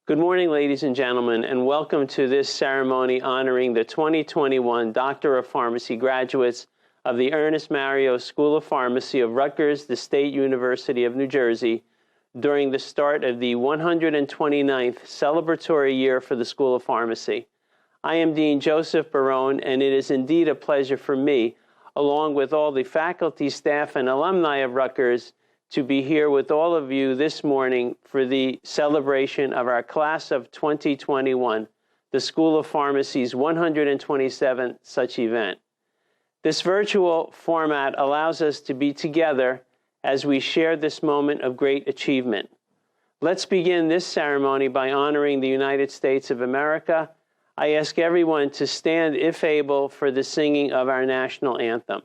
Good morning, ladies and gentlemen, and welcome to this ceremony honoring the 2021 Doctor of Pharmacy graduates of the Ernest School of Pharmacy of Rutgers, the State University of New Jersey, during the start of the 129th celebratory year for the School of Pharmacy. I am Dean Joseph Barone, and it is indeed a pleasure for me, along with all the faculty, staff, and alumni of Rutgers, to be here with all of you this morning for the celebration of our class of 2021, the School of Pharmacy's 127th such event. This virtual format allows us to be together as we share this moment of great achievement. Let's begin this ceremony by honoring the United States of America. I ask everyone to stand, if able, for the singing of our national anthem.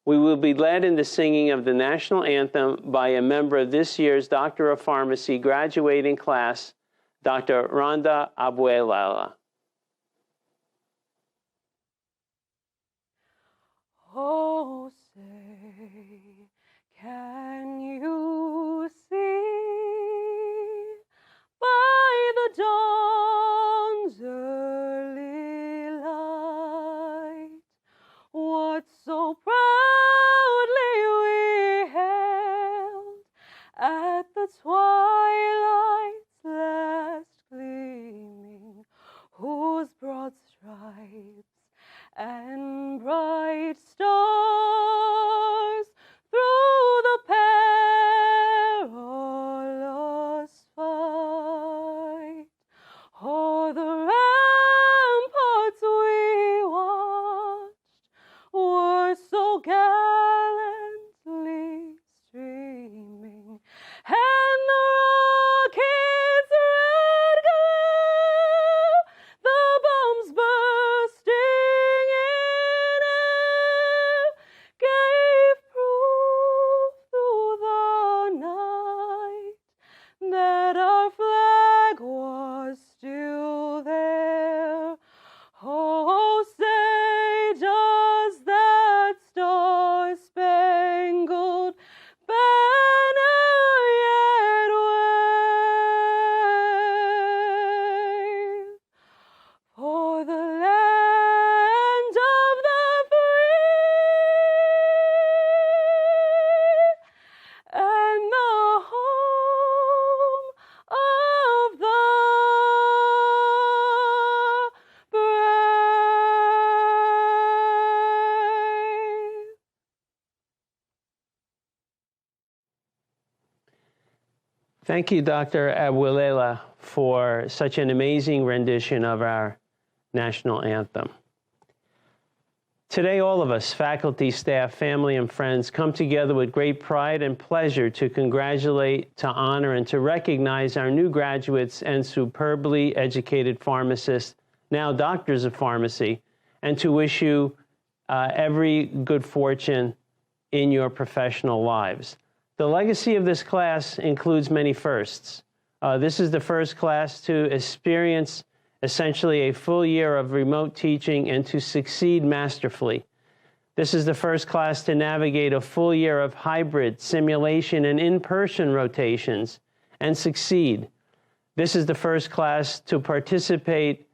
We will be led in the singing of the national anthem by a member of this year's Doctor of Pharmacy graduating class, Dr. Rhonda Abuelala. Oh, say, can you see by the dawn's early light what so proudly we hailed at the twilight's last gleaming, whose broad stripes and bright stars through the perilous fight o'er the ramparts we watched were so gallantly streaming, and the rocket's red glare, the bombs bursting in air, gave proof through the night that our flag was still there. Oh, say, does that star-spangled banner yet wave? For the land of the free and the home of the brave. Thank you, Dr. Abuelela, for such an amazing rendition of our national anthem. Today, all of us, faculty, staff, family, and friends, come together with great pride and pleasure to congratulate, to honor, and to recognize our new graduates and superbly educated pharmacists, now doctors of pharmacy, and to wish you every good fortune in your professional lives. The legacy of this class includes many firsts. This is the first class to experience essentially a full year of remote teaching and to succeed masterfully. This is the first class to navigate a full year of hybrid, simulation, and in-person rotations and succeed. This is the first class to participate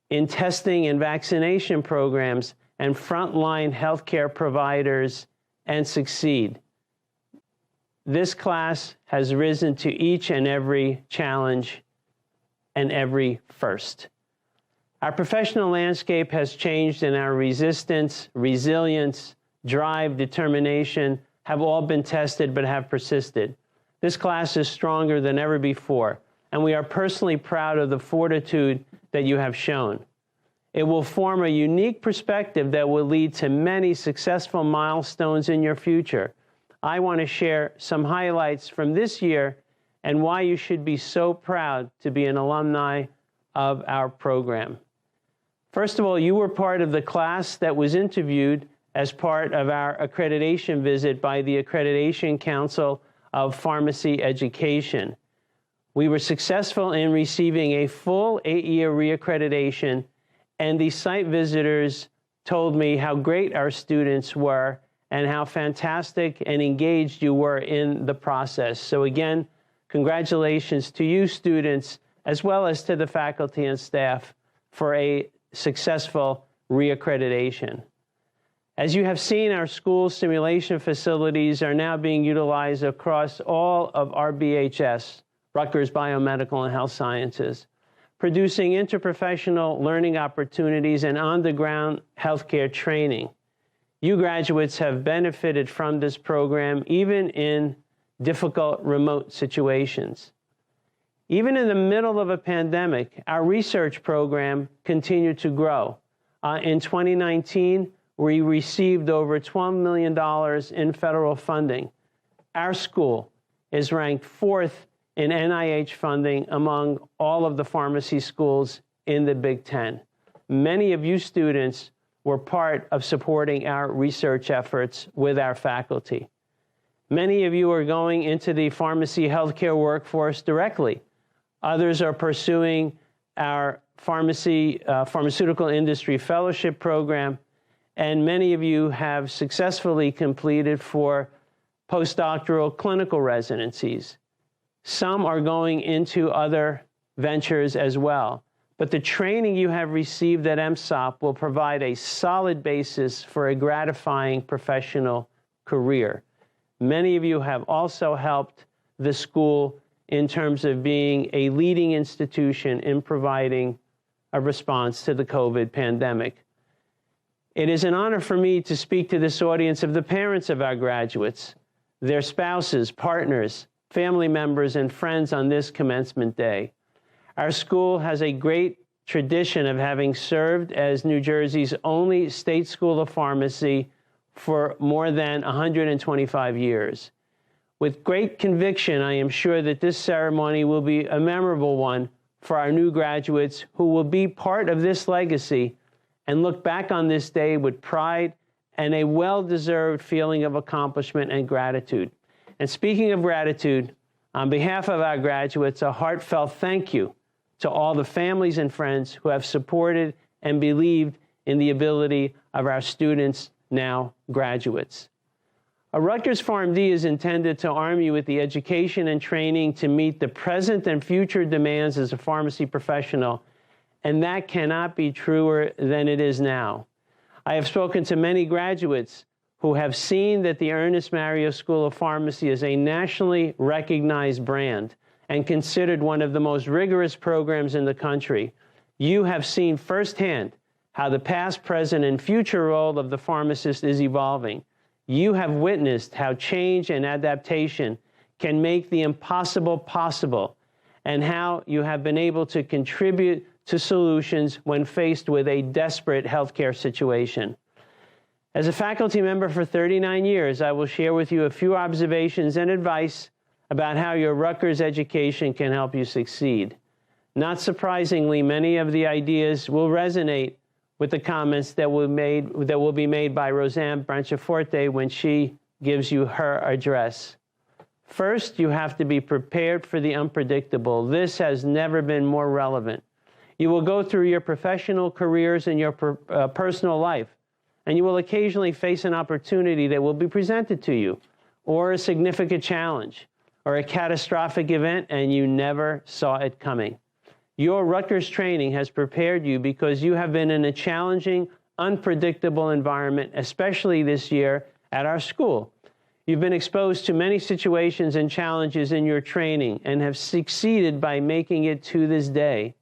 in testing and vaccination programs and frontline healthcare providers and succeed. This class has risen to each and every challenge and every first. Our professional landscape has changed, and our resistance, resilience, drive, determination have all been tested but have persisted. This class is stronger than ever before, and we are personally proud of the fortitude that you have shown. It will form a unique perspective that will lead to many successful milestones in your future. I want to share some highlights from this year and why you should be so proud to be an alumni of our program. First of all, you were part of the class that was interviewed as part of our accreditation visit by the Accreditation Council of Pharmacy Education. We were successful in receiving a full 8-year reaccreditation, and the site visitors told me how great our students were and how fantastic and engaged you were in the process. So again, congratulations to you students as well as to the faculty and staff for a successful reaccreditation. As you have seen, our school simulation facilities are now being utilized across all of RBHS, Rutgers Biomedical and Health Sciences, producing interprofessional learning opportunities and on-the-ground healthcare training. You graduates have benefited from this program even in difficult remote situations. Even in the middle of a pandemic, our research program continued to grow. In 2019, we received over $12 million in federal funding. Our school is ranked 4th in NIH funding among all of the pharmacy schools in the Big Ten. Many of you students were part of supporting our research efforts with our faculty. Many of you are going into the pharmacy healthcare workforce directly. Others are pursuing our pharmaceutical industry fellowship program, and many of you have successfully completed 4 postdoctoral clinical residencies. Some are going into other ventures as well. But the training you have received at EMSOP will provide a solid basis for a gratifying professional career. Many of you have also helped the school in terms of being a leading institution in providing a response to the COVID pandemic. It is an honor for me to speak to this audience of the parents of our graduates, their spouses, partners, family members, and friends on this commencement day. Our school has a great tradition of having served as New Jersey's only state school of pharmacy for more than 125 years. With great conviction, I am sure that this ceremony will be a memorable one for our new graduates who will be part of this legacy and look back on this day with pride and a well-deserved feeling of accomplishment and gratitude. And speaking of gratitude, on behalf of our graduates, a heartfelt thank you to all the families and friends who have supported and believed in the ability of our students, now graduates. A Rutgers PharmD is intended to arm you with the education and training to meet the present and future demands as a pharmacy professional, and that cannot be truer than it is now. I have spoken to many graduates who have seen that the Ernest School of Pharmacy is a nationally recognized brand and considered one of the most rigorous programs in the country. You have seen firsthand how the past, present, and future role of the pharmacist is evolving. You have witnessed how change and adaptation can make the impossible possible, and how you have been able to contribute to solutions when faced with a desperate healthcare situation. As a faculty member for 39 years, I will share with you a few observations and advice about how your Rutgers education can help you succeed. Not surprisingly, many of the ideas will resonate with the comments that will be made by Roseanne Branchiforte when she gives you her address. First, you have to be prepared for the unpredictable. This has never been more relevant. You will go through your professional careers and your personal life, and you will occasionally face an opportunity that will be presented to you, or a significant challenge, or a catastrophic event, and you never saw it coming. Your Rutgers training has prepared you because you have been in a challenging, unpredictable environment, especially this year at our school. You've been exposed to many situations and challenges in your training and have succeeded by making it to this day.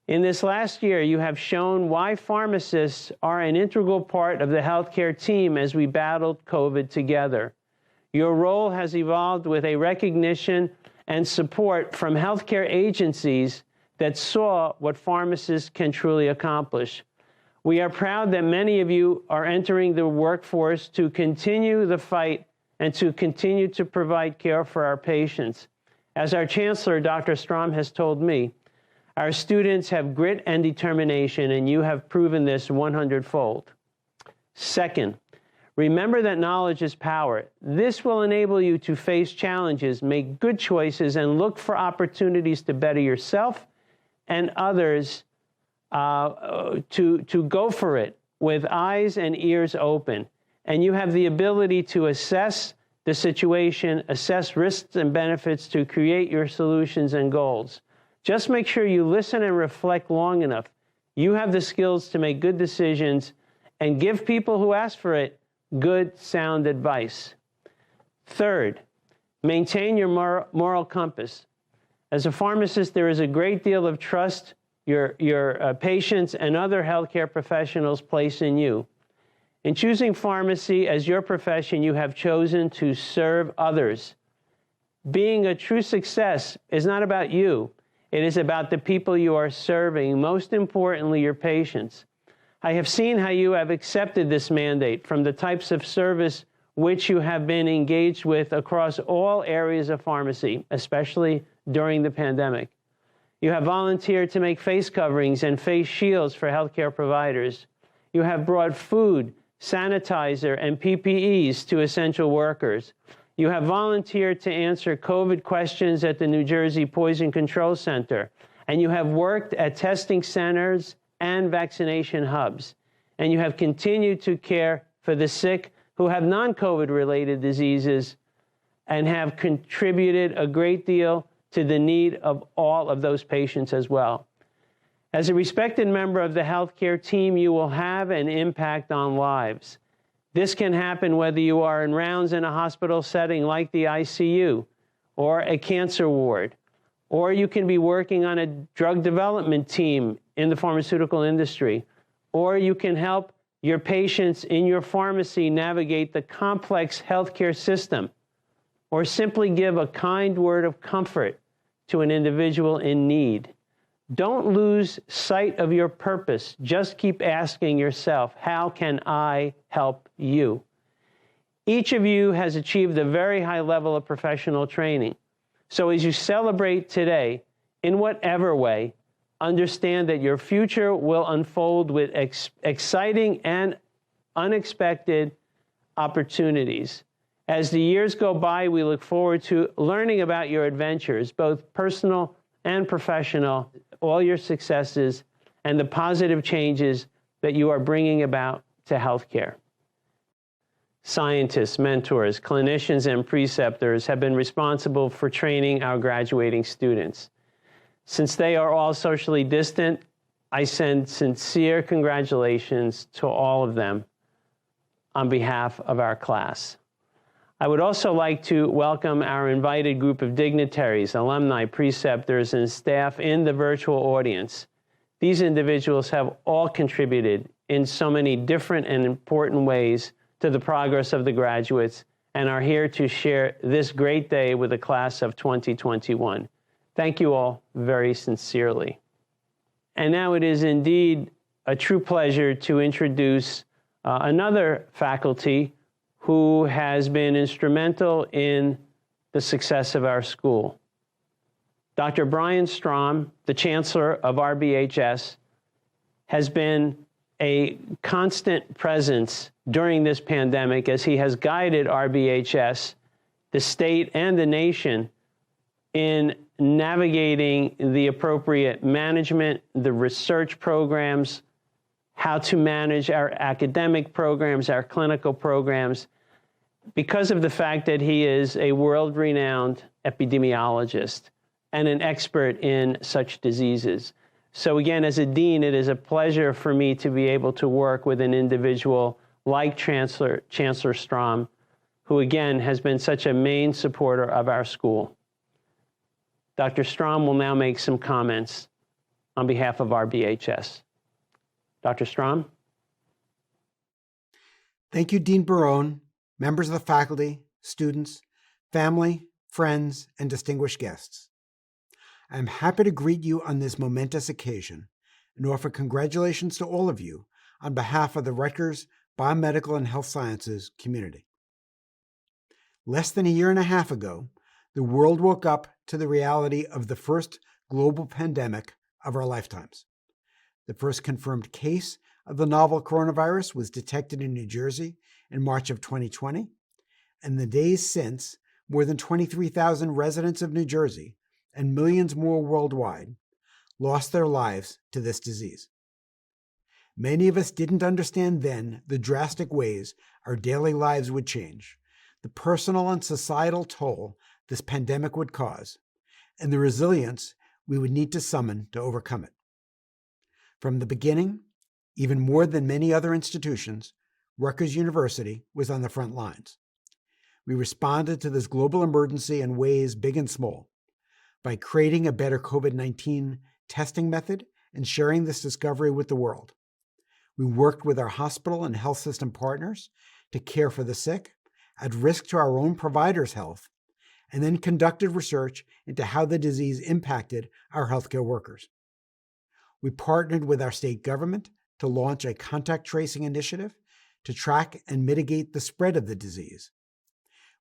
In this last year, you have shown why pharmacists are an integral part of the healthcare team as we battled COVID together. Your role has evolved with a recognition and support from healthcare agencies that saw what pharmacists can truly accomplish. We are proud that many of you are entering the workforce to continue the fight and to continue to provide care for our patients. As our Chancellor, Dr. Strom, has told me, our students have grit and determination, and you have proven this 100-fold. Second, remember that knowledge is power. This will enable you to face challenges, make good choices, and look for opportunities to better yourself and others, to go for it with eyes and ears open. And you have the ability to assess the situation, assess risks and benefits to create your solutions and goals. Just make sure you listen and reflect long enough. You have the skills to make good decisions and give people who ask for it good, sound advice. Third, maintain your moral compass. As a pharmacist, there is a great deal of trust your patients and other healthcare professionals place in you. In choosing pharmacy as your profession, you have chosen to serve others. Being a true success is not about you. It is about the people you are serving, most importantly, your patients. I have seen how you have accepted this mandate from the types of service which you have been engaged with across all areas of pharmacy, especially during the pandemic. You have volunteered to make face coverings and face shields for healthcare providers. You have brought food, sanitizer, and PPEs to essential workers. You have volunteered to answer COVID questions at the New Jersey Poison Control Center, and you have worked at testing centers and vaccination hubs. And you have continued to care for the sick who have non-COVID related diseases and have contributed a great deal to the need of all of those patients as well. As a respected member of the healthcare team, you will have an impact on lives. This can happen whether you are in rounds in a hospital setting like the ICU or a cancer ward, or you can be working on a drug development team in the pharmaceutical industry, or you can help your patients in your pharmacy navigate the complex healthcare system, or simply give a kind word of comfort to an individual in need. Don't lose sight of your purpose. Just keep asking yourself, how can I help you? Each of you has achieved a very high level of professional training. So as you celebrate today, in whatever way, understand that your future will unfold with exciting and unexpected opportunities. As the years go by, we look forward to learning about your adventures, both personal and professional, all your successes, and the positive changes that you are bringing about to healthcare. Scientists, mentors, clinicians, and preceptors have been responsible for training our graduating students. Since they are all socially distant, I send sincere congratulations to all of them on behalf of our class. I would also like to welcome our invited group of dignitaries, alumni, preceptors, and staff in the virtual audience. These individuals have all contributed in so many different and important ways to the progress of the graduates and are here to share this great day with the class of 2021. Thank you all very sincerely. And now it is indeed a true pleasure to introduce another faculty who has been instrumental in the success of our school. Dr. Brian Strom, the Chancellor of RBHS, has been a constant presence during this pandemic as he has guided RBHS, the state and the nation, in navigating the appropriate management, the research programs, how to manage our academic programs, our clinical programs, because of the fact that he is a world-renowned epidemiologist and an expert in such diseases. So again, as a dean, it is a pleasure for me to be able to work with an individual like Chancellor Strom, who again has been such a main supporter of our school. Dr. Strom will now make some comments on behalf of RBHS. Dr. Strom? Thank you, Dean Barone, members of the faculty, students, family, friends, and distinguished guests. I am happy to greet you on this momentous occasion and offer congratulations to all of you on behalf of the Rutgers Biomedical and Health Sciences community. Less than a year and a half ago, the world woke up to the reality of the first global pandemic of our lifetimes. The first confirmed case of the novel coronavirus was detected in New Jersey in March of 2020, and the days since, more than 23,000 residents of New Jersey and millions more worldwide lost their lives to this disease. Many of us didn't understand then the drastic ways our daily lives would change, the personal and societal toll this pandemic would cause, and the resilience we would need to summon to overcome it. From the beginning, even more than many other institutions, Rutgers University was on the front lines. We responded to this global emergency in ways big and small, by creating a better COVID-19 testing method and sharing this discovery with the world. We worked with our hospital and health system partners to care for the sick, at risk to our own providers' health, and then conducted research into how the disease impacted our healthcare workers. We partnered with our state government to launch a contact tracing initiative to track and mitigate the spread of the disease.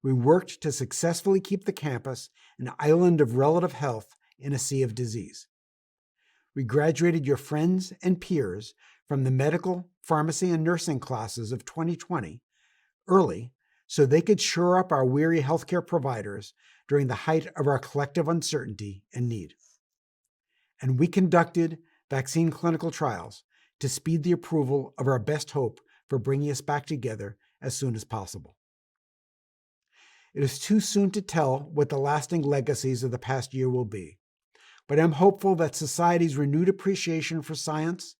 We worked to successfully keep the campus an island of relative health in a sea of disease. We graduated your friends and peers from the medical, pharmacy, and nursing classes of 2020 early so they could shore up our weary healthcare providers during the height of our collective uncertainty and need. And we conducted vaccine clinical trials to speed the approval of our best hope for bringing us back together as soon as possible. It is too soon to tell what the lasting legacies of the past year will be, but I'm hopeful that society's renewed appreciation for science,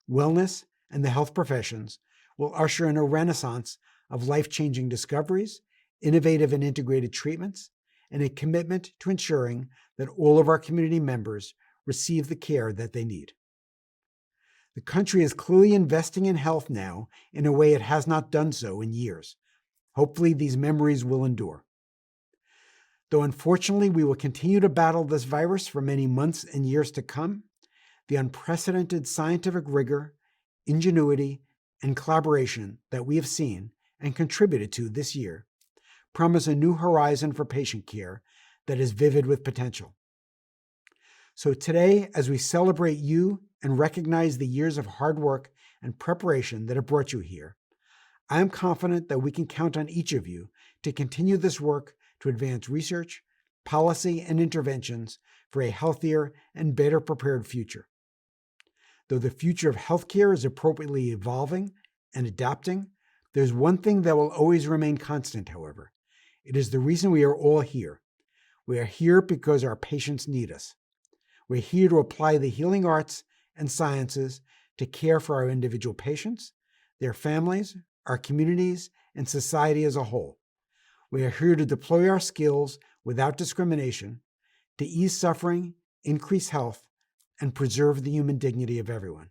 wellness, and the health professions will usher in a renaissance of life-changing discoveries, innovative and integrated treatments, and a commitment to ensuring that all of our community members receive the care that they need. The country is clearly investing in health now in a way it has not done so in years. Hopefully, these memories will endure. Though unfortunately we will continue to battle this virus for many months and years to come, the unprecedented scientific rigor, ingenuity, and collaboration that we have seen and contributed to this year promise a new horizon for patient care that is vivid with potential. So today, as we celebrate you and recognize the years of hard work and preparation that have brought you here, I am confident that we can count on each of you to continue this work to advance research, policy, and interventions for a healthier and better prepared future. Though the future of healthcare is appropriately evolving and adapting, there's one thing that will always remain constant, however. It is the reason we are all here. We are here because our patients need us. We're here to apply the healing arts and sciences to care for our individual patients, their families, our communities, and society as a whole. We are here to deploy our skills without discrimination, to ease suffering, increase health, and preserve the human dignity of everyone.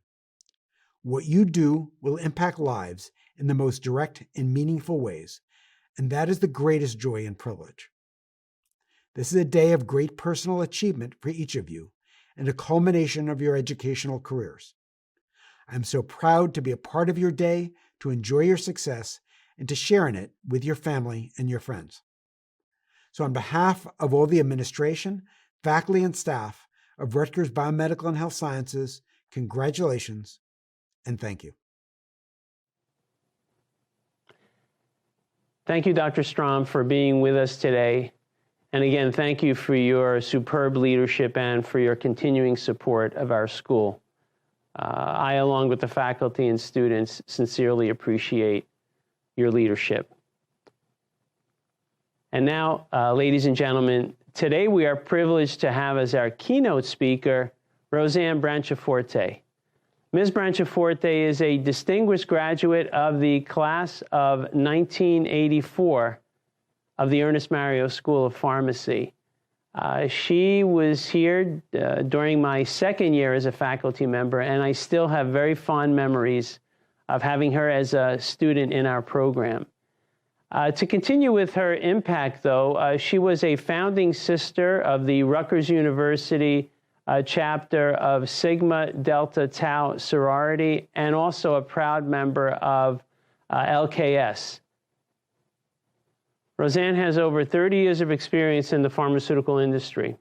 What you do will impact lives in the most direct and meaningful ways, and that is the greatest joy and privilege. This is a day of great personal achievement for each of you and a culmination of your educational careers. I'm so proud to be a part of your day, to enjoy your success, and to share in it with your family and your friends. So on behalf of all the administration, faculty, and staff of Rutgers Biomedical and Health Sciences, congratulations and thank you. Thank you, Dr. Strom, for being with us today. And again, thank you for your superb leadership and for your continuing support of our school. I, along with the faculty and students, sincerely appreciate your leadership. And now, ladies and gentlemen, today we are privileged to have as our keynote speaker, Roseanne Branciaforte. Ms. Branciaforte is a distinguished graduate of the class of 1984 of the Ernest School of Pharmacy. She was here during my second year as a faculty member, and I still have very fond memories of having her as a student in our program. To continue with her impact, though, she was a founding sister of the Rutgers University chapter of Sigma Delta Tau sorority, and also a proud member of LKS. Roseanne has over 30 years of experience in the pharmaceutical industry.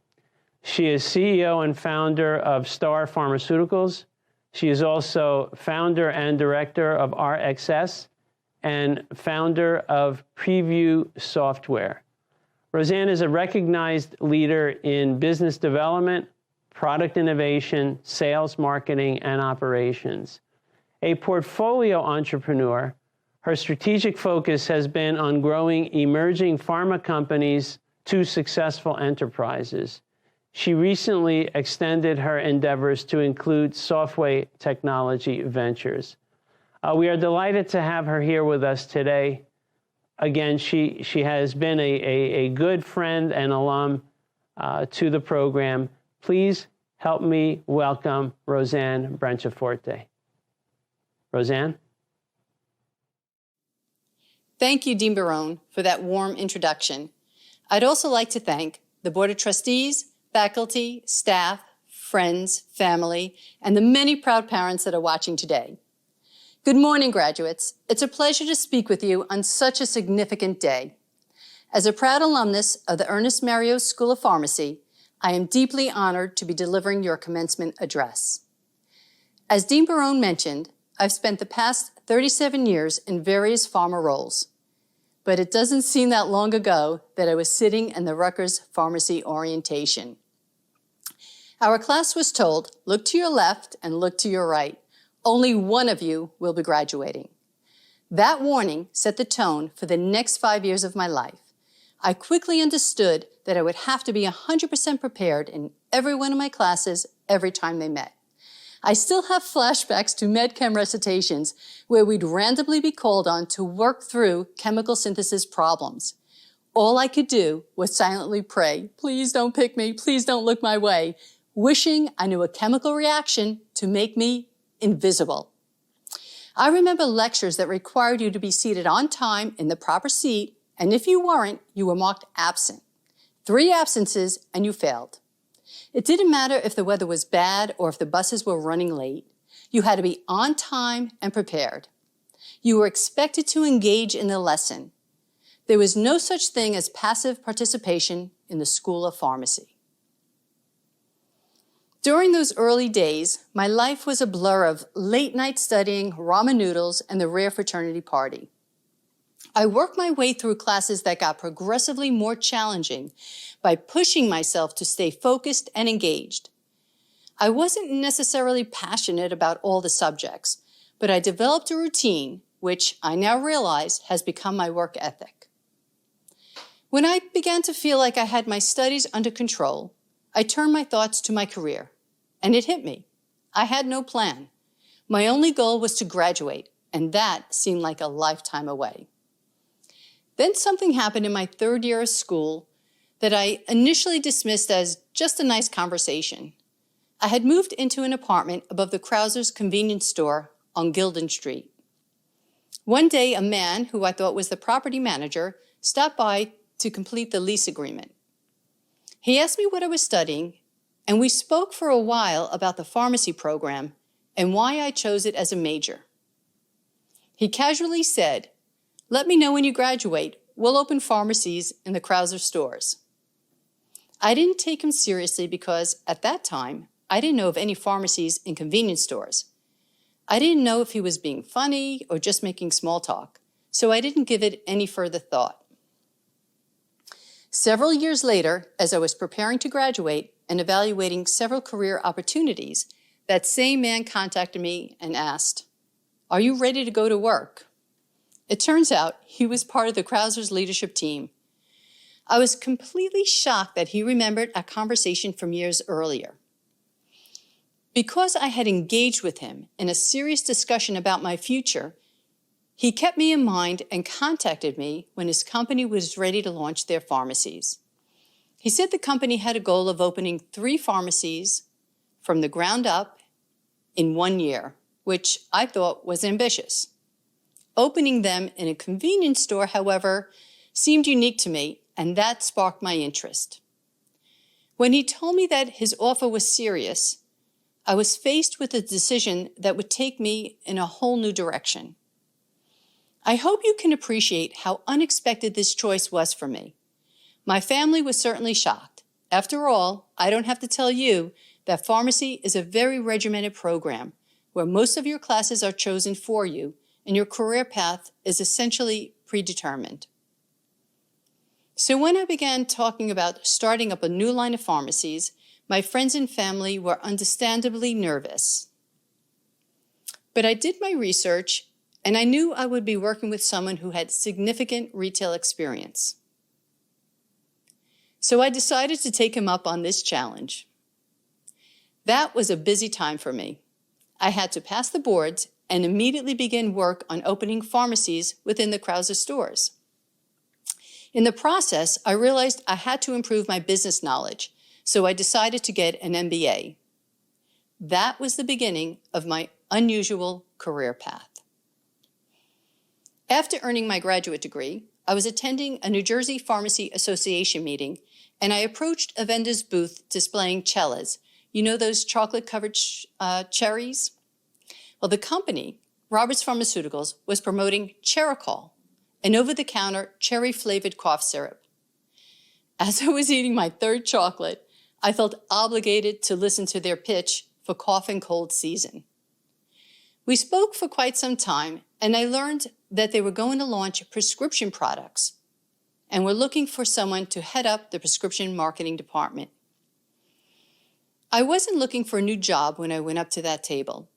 She is CEO and founder of Star Pharmaceuticals. She is also founder and director of RXS and founder of Preview Software. Roseanne is a recognized leader in business development, product innovation, sales, marketing, and operations. A portfolio entrepreneur, her strategic focus has been on growing emerging pharma companies to successful enterprises. She recently extended her endeavors to include software technology ventures. We are delighted to have her here with us today. Again, she has been a good friend and alum to the program. Please help me welcome Roseanne Branciaforte. Roseanne? Thank you, Dean Barone, for that warm introduction. I'd also like to thank the Board of Trustees, faculty, staff, friends, family, and the many proud parents that are watching today. Good morning, graduates. It's a pleasure to speak with you on such a significant day. As a proud alumnus of the Ernest School of Pharmacy, I am deeply honored to be delivering your commencement address. As Dean Barone mentioned, I've spent the past 37 years in various pharma roles, but it doesn't seem that long ago that I was sitting in the Rutgers Pharmacy orientation. Our class was told, look to your left and look to your right. Only one of you will be graduating. That warning set the tone for the next 5 years of my life. I quickly understood that I would have to be 100% prepared in every one of my classes every time they met. I still have flashbacks to med-chem recitations where we'd randomly be called on to work through chemical synthesis problems. All I could do was silently pray, please don't pick me, please don't look my way, wishing I knew a chemical reaction to make me invisible. I remember lectures that required you to be seated on time in the proper seat, and if you weren't, you were marked absent. 3 absences and you failed. It didn't matter if the weather was bad or if the buses were running late. You had to be on time and prepared. You were expected to engage in the lesson. There was no such thing as passive participation in the School of Pharmacy. During those early days, my life was a blur of late-night studying, ramen noodles, and the rare fraternity party. I worked my way through classes that got progressively more challenging by pushing myself to stay focused and engaged. I wasn't necessarily passionate about all the subjects, but I developed a routine, which I now realize has become my work ethic. When I began to feel like I had my studies under control, I turned my thoughts to my career, and it hit me. I had no plan. My only goal was to graduate, and that seemed like a lifetime away. Then something happened in my 3rd year of school that I initially dismissed as just a nice conversation. I had moved into an apartment above the Krauser's convenience store on Gilden Street. One day, a man who I thought was the property manager stopped by to complete the lease agreement. He asked me what I was studying, and we spoke for a while about the pharmacy program and why I chose it as a major. He casually said, "Let me know when you graduate. We'll open pharmacies in the Krauser stores." I didn't take him seriously because, at that time, I didn't know of any pharmacies in convenience stores. I didn't know if he was being funny or just making small talk, so I didn't give it any further thought. Several years later, as I was preparing to graduate and evaluating several career opportunities, that same man contacted me and asked, "Are you ready to go to work?" It turns out he was part of the Krauser's leadership team. I was completely shocked that he remembered a conversation from years earlier. Because I had engaged with him in a serious discussion about my future, he kept me in mind and contacted me when his company was ready to launch their pharmacies. He said the company had a goal of opening 3 pharmacies from the ground up in 1 year, which I thought was ambitious. Opening them in a convenience store, however, seemed unique to me, and that sparked my interest. When he told me that his offer was serious, I was faced with a decision that would take me in a whole new direction. I hope you can appreciate how unexpected this choice was for me. My family was certainly shocked. After all, I don't have to tell you that pharmacy is a very regimented program where most of your classes are chosen for you and your career path is essentially predetermined. So when I began talking about starting up a new line of pharmacies, my friends and family were understandably nervous. But I did my research, and I knew I would be working with someone who had significant retail experience. So I decided to take him up on this challenge. That was a busy time for me. I had to pass the boards and immediately begin work on opening pharmacies within the Krauser stores. In the process, I realized I had to improve my business knowledge, so I decided to get an MBA. That was the beginning of my unusual career path. After earning my graduate degree, I was attending a New Jersey Pharmacy Association meeting, and I approached a vendor's booth displaying Cellas. You know those chocolate-covered cherries? Well, the company, Roberts Pharmaceuticals, was promoting Chericol, an over-the-counter cherry-flavored cough syrup. As I was eating my third chocolate, I felt obligated to listen to their pitch for cough and cold season. We spoke for quite some time, and I learned that they were going to launch prescription products and were looking for someone to head up the prescription marketing department. I wasn't looking for a new job when I went up to that table,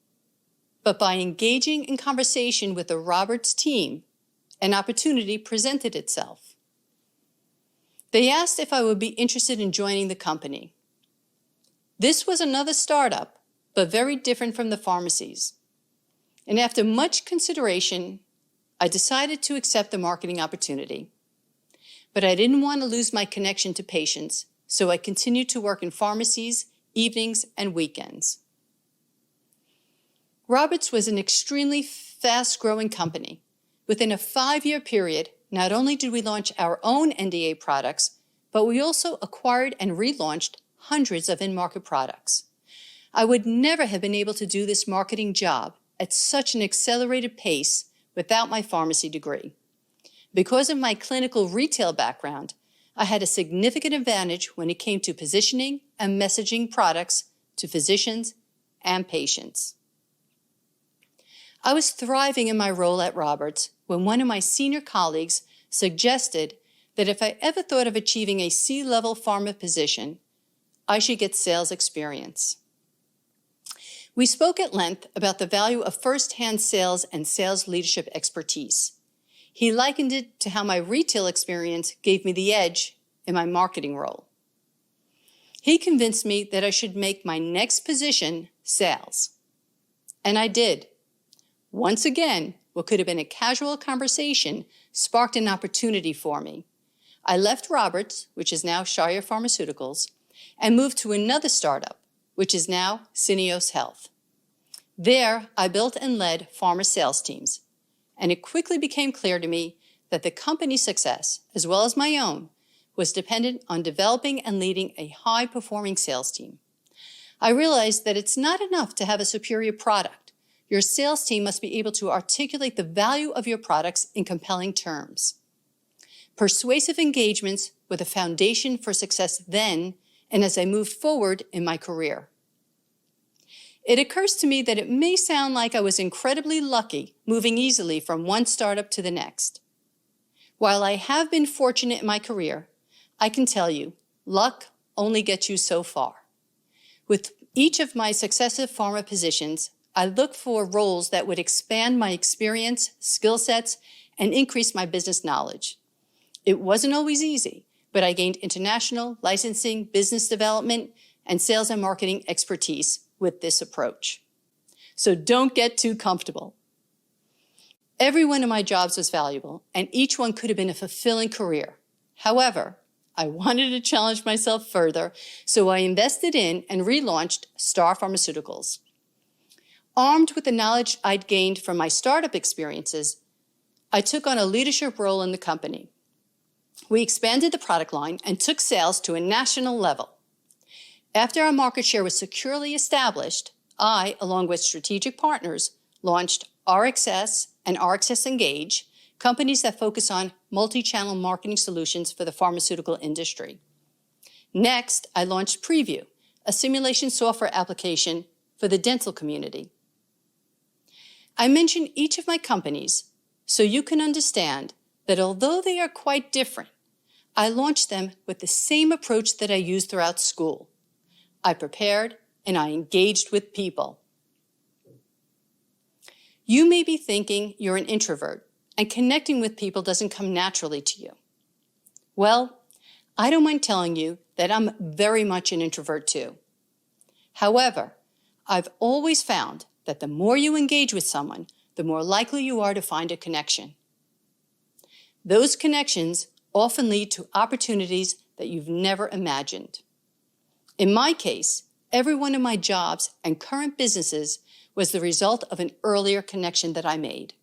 but by engaging in conversation with the Roberts team, an opportunity presented itself. They asked if I would be interested in joining the company. This was another startup, but very different from the pharmacies. And after much consideration, I decided to accept the marketing opportunity. But I didn't want to lose my connection to patients, so I continued to work in pharmacies, evenings, and weekends. Roberts was an extremely fast-growing company. Within a 5-year period, not only did we launch our own NDA products, but we also acquired and relaunched hundreds of in-market products. I would never have been able to do this marketing job at such an accelerated pace without my pharmacy degree. Because of my clinical retail background, I had a significant advantage when it came to positioning and messaging products to physicians and patients. I was thriving in my role at Roberts when one of my senior colleagues suggested that if I ever thought of achieving a C-level pharma position, I should get sales experience. We spoke at length about the value of first-hand sales and sales leadership expertise. He likened it to how my retail experience gave me the edge in my marketing role. He convinced me that I should make my next position sales. And I did. Once again, what could have been a casual conversation sparked an opportunity for me. I left Roberts, which is now Shire Pharmaceuticals, and moved to another startup, which is now Syneos Health. There, I built and led pharma sales teams, and it quickly became clear to me that the company's success, as well as my own, was dependent on developing and leading a high-performing sales team. I realized that it's not enough to have a superior product. Your sales team must be able to articulate the value of your products in compelling terms. Persuasive engagements were the foundation for success then and as I moved forward in my career. It occurs to me that it may sound like I was incredibly lucky moving easily from one startup to the next. While I have been fortunate in my career, I can tell you, luck only gets you so far. With each of my successive pharma positions, I looked for roles that would expand my experience, skill sets, and increase my business knowledge. It wasn't always easy, but I gained international, licensing, business development, and sales and marketing expertise with this approach. So don't get too comfortable. Every one of my jobs was valuable, and each one could have been a fulfilling career. However, I wanted to challenge myself further, so I invested in and relaunched Star Pharmaceuticals. Armed with the knowledge I'd gained from my startup experiences, I took on a leadership role in the company. We expanded the product line and took sales to a national level. After our market share was securely established, I, along with strategic partners, launched RxS and RxS Engage, companies that focus on multi-channel marketing solutions for the pharmaceutical industry. Next, I launched Preview, a simulation software application for the dental community. I mention each of my companies so you can understand that although they are quite different, I launched them with the same approach that I used throughout school. I prepared and I engaged with people. You may be thinking you're an introvert and connecting with people doesn't come naturally to you. Well, I don't mind telling you that I'm very much an introvert too. However, I've always found that the more you engage with someone, the more likely you are to find a connection. Those connections often lead to opportunities that you've never imagined. In my case, every one of my jobs and current businesses was the result of an earlier connection that I made.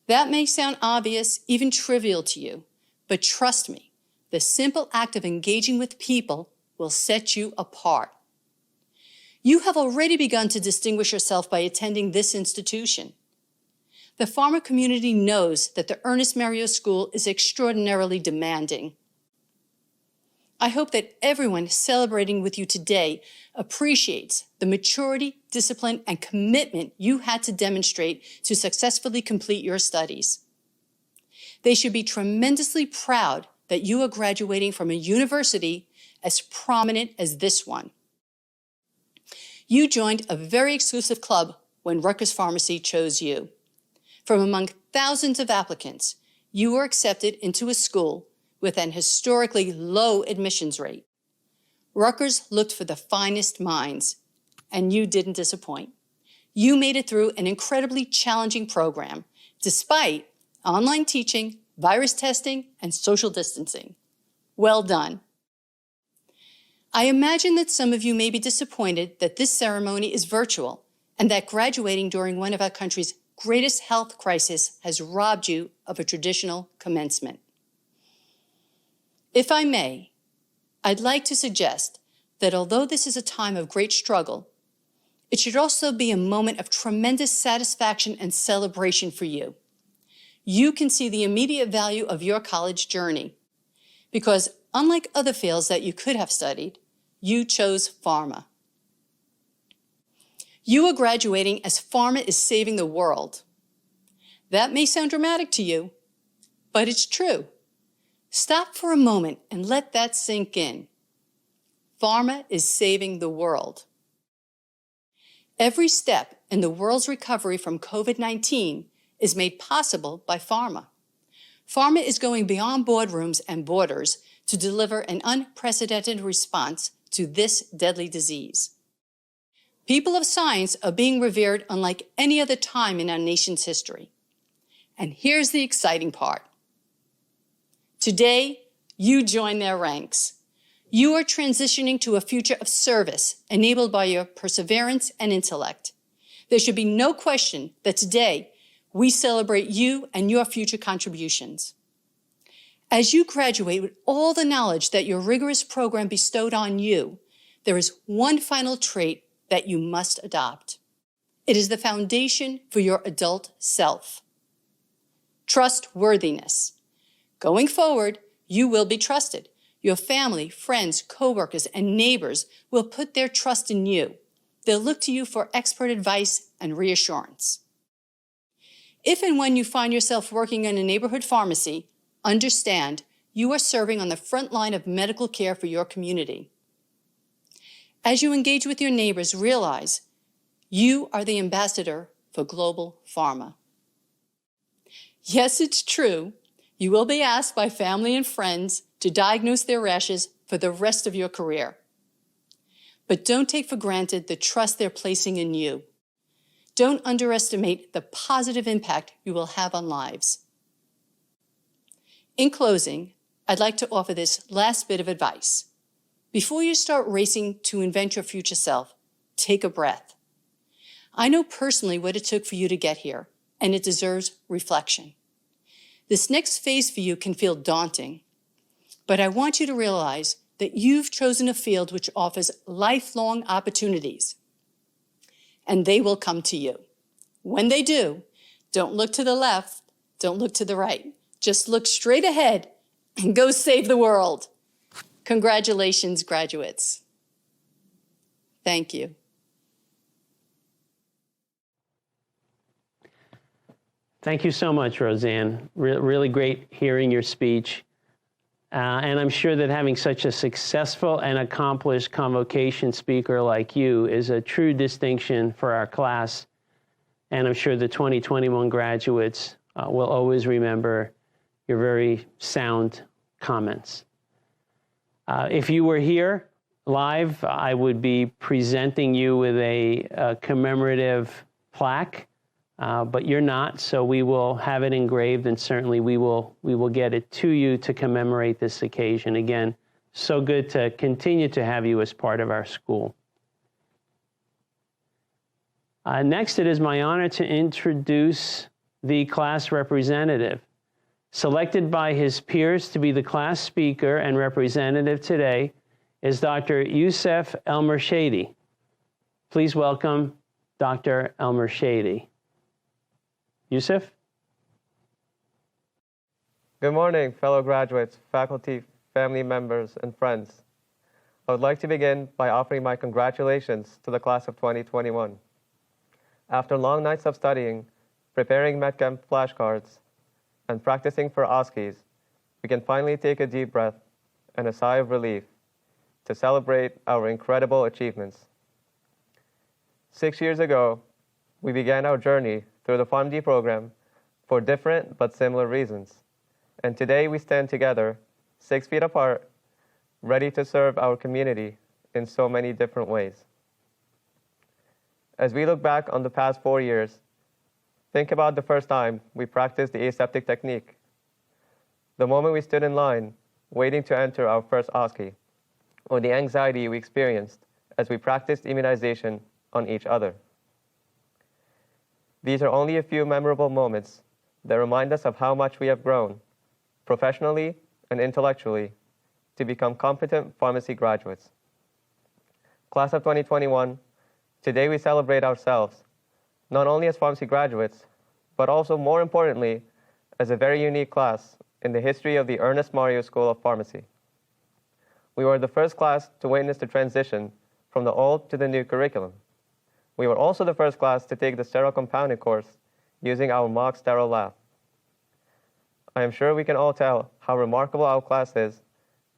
That may sound obvious, even trivial to you, but trust me, the simple act of engaging with people will set you apart. You have already begun to distinguish yourself by attending this institution. The pharma community knows that the Ernest School is extraordinarily demanding. I hope that everyone celebrating with you today appreciates the maturity, discipline, and commitment you had to demonstrate to successfully complete your studies. They should be tremendously proud that you are graduating from a university as prominent as this one. You joined a very exclusive club when Rutgers Pharmacy chose you. From among thousands of applicants, you were accepted into a school with an historically low admissions rate. Rutgers looked for the finest minds, and you didn't disappoint. You made it through an incredibly challenging program, despite online teaching, virus testing, and social distancing. Well done. I imagine that some of you may be disappointed that this ceremony is virtual and that graduating during one of our country's greatest health crisis has robbed you of a traditional commencement. If I may, I'd like to suggest that although this is a time of great struggle, it should also be a moment of tremendous satisfaction and celebration for you. You can see the immediate value of your college journey because, unlike other fields that you could have studied, you chose pharma. You are graduating as pharma is saving the world. That may sound dramatic to you, but it's true. Stop for a moment and let that sink in. Pharma is saving the world. Every step in the world's recovery from COVID-19 is made possible by pharma. Pharma is going beyond boardrooms and borders to deliver an unprecedented response to this deadly disease. People of science are being revered unlike any other time in our nation's history. And here's the exciting part. Today, you join their ranks. You are transitioning to a future of service enabled by your perseverance and intellect. There should be no question that today we celebrate you and your future contributions. As you graduate with all the knowledge that your rigorous program bestowed on you, there is one final trait that you must adopt. It is the foundation for your adult self. Trustworthiness. Going forward, you will be trusted. Your family, friends, coworkers, and neighbors will put their trust in you. They'll look to you for expert advice and reassurance. If and when you find yourself working in a neighborhood pharmacy, understand you are serving on the front line of medical care for your community. As you engage with your neighbors, realize you are the ambassador for global pharma. Yes, it's true. You will be asked by family and friends to diagnose their rashes for the rest of your career. But don't take for granted the trust they're placing in you. Don't underestimate the positive impact you will have on lives. In closing, I'd like to offer this last bit of advice. Before you start racing to invent your future self, take a breath. I know personally what it took for you to get here, and it deserves reflection. This next phase for you can feel daunting, but I want you to realize that you've chosen a field which offers lifelong opportunities, and they will come to you. When they do, don't look to the left, don't look to the right. Just look straight ahead and go save the world. Congratulations, graduates. Thank you. Thank you so much, Roseanne. Really great hearing your speech. And I'm sure that having such a successful and accomplished convocation speaker like you is a true distinction for our class. And I'm sure the 2021 graduates will always remember your very sound comments. If you were here live, I would be presenting you with a commemorative plaque, but you're not, so we will have it engraved, and certainly we will get it to you to commemorate this occasion. Again, so good to continue to have you as part of our school. Next, it is my honor to introduce the class representative. Selected by his peers to be the class speaker and representative today is Dr. Youssef El-Mershady. Please welcome Dr. El-Mershady. Youssef? Good morning, fellow graduates, faculty, family members, and friends. I would like to begin by offering my congratulations to the class of 2021. After long nights of studying, preparing MedChem flashcards, and practicing for OSCEs, we can finally take a deep breath and a sigh of relief to celebrate our incredible achievements. 6 years ago, we began our journey through the PharmD program for different but similar reasons. And today we stand together, 6 feet apart, ready to serve our community in so many different ways. As we look back on the past 4 years, think about the first time we practiced the aseptic technique, the moment we stood in line waiting to enter our first OSCE, or the anxiety we experienced as we practiced immunization on each other. These are only a few memorable moments that remind us of how much we have grown, professionally and intellectually, to become competent pharmacy graduates. Class of 2021, today we celebrate ourselves, not only as pharmacy graduates, but also more importantly, as a very unique class in the history of the Ernest School of Pharmacy. We were the first class to witness the transition from the old to the new curriculum. We were also the first class to take the sterile compounding course using our mock sterile lab. I am sure we can all tell how remarkable our class is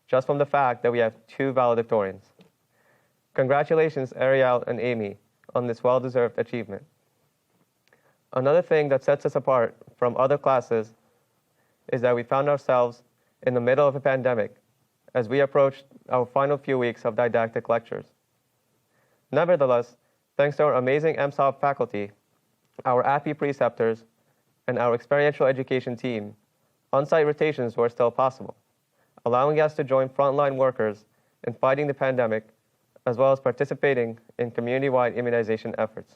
just from the fact that we have 2 valedictorians. Congratulations, Ariel and Amy, on this well-deserved achievement. Another thing that sets us apart from other classes is that we found ourselves in the middle of a pandemic as we approached our final few weeks of didactic lectures. Nevertheless, thanks to our amazing EMSOP faculty, our API preceptors, and our experiential education team, on-site rotations were still possible, allowing us to join frontline workers in fighting the pandemic, as well as participating in community-wide immunization efforts.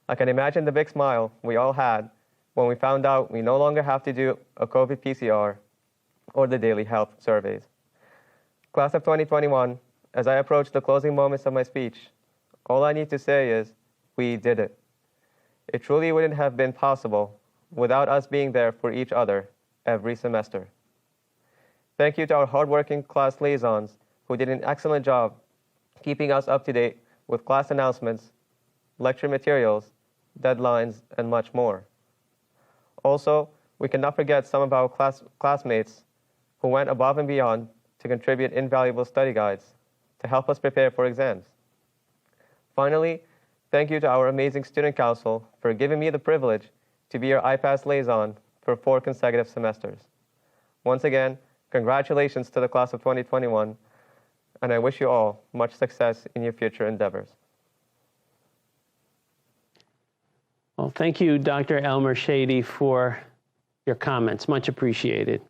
I can imagine the big smile we all had when we found out we no longer have to do a COVID PCR or the daily health surveys. Class of 2021, as I approach the closing moments of my speech, all I need to say is, we did it. It truly wouldn't have been possible without us being there for each other every semester. Thank you to our hardworking class liaisons who did an excellent job keeping us up to date with class announcements, lecture materials, deadlines, and much more. Also, we cannot forget some of our classmates who went above and beyond to contribute invaluable study guides to help us prepare for exams. Finally, thank you to our amazing student council for giving me the privilege to be your IPAS liaison for 4 consecutive semesters. Once again, congratulations to the class of 2021, and I wish you all much success in your future endeavors. Well, thank you, Dr. El-Mershady, for your comments. Much appreciated.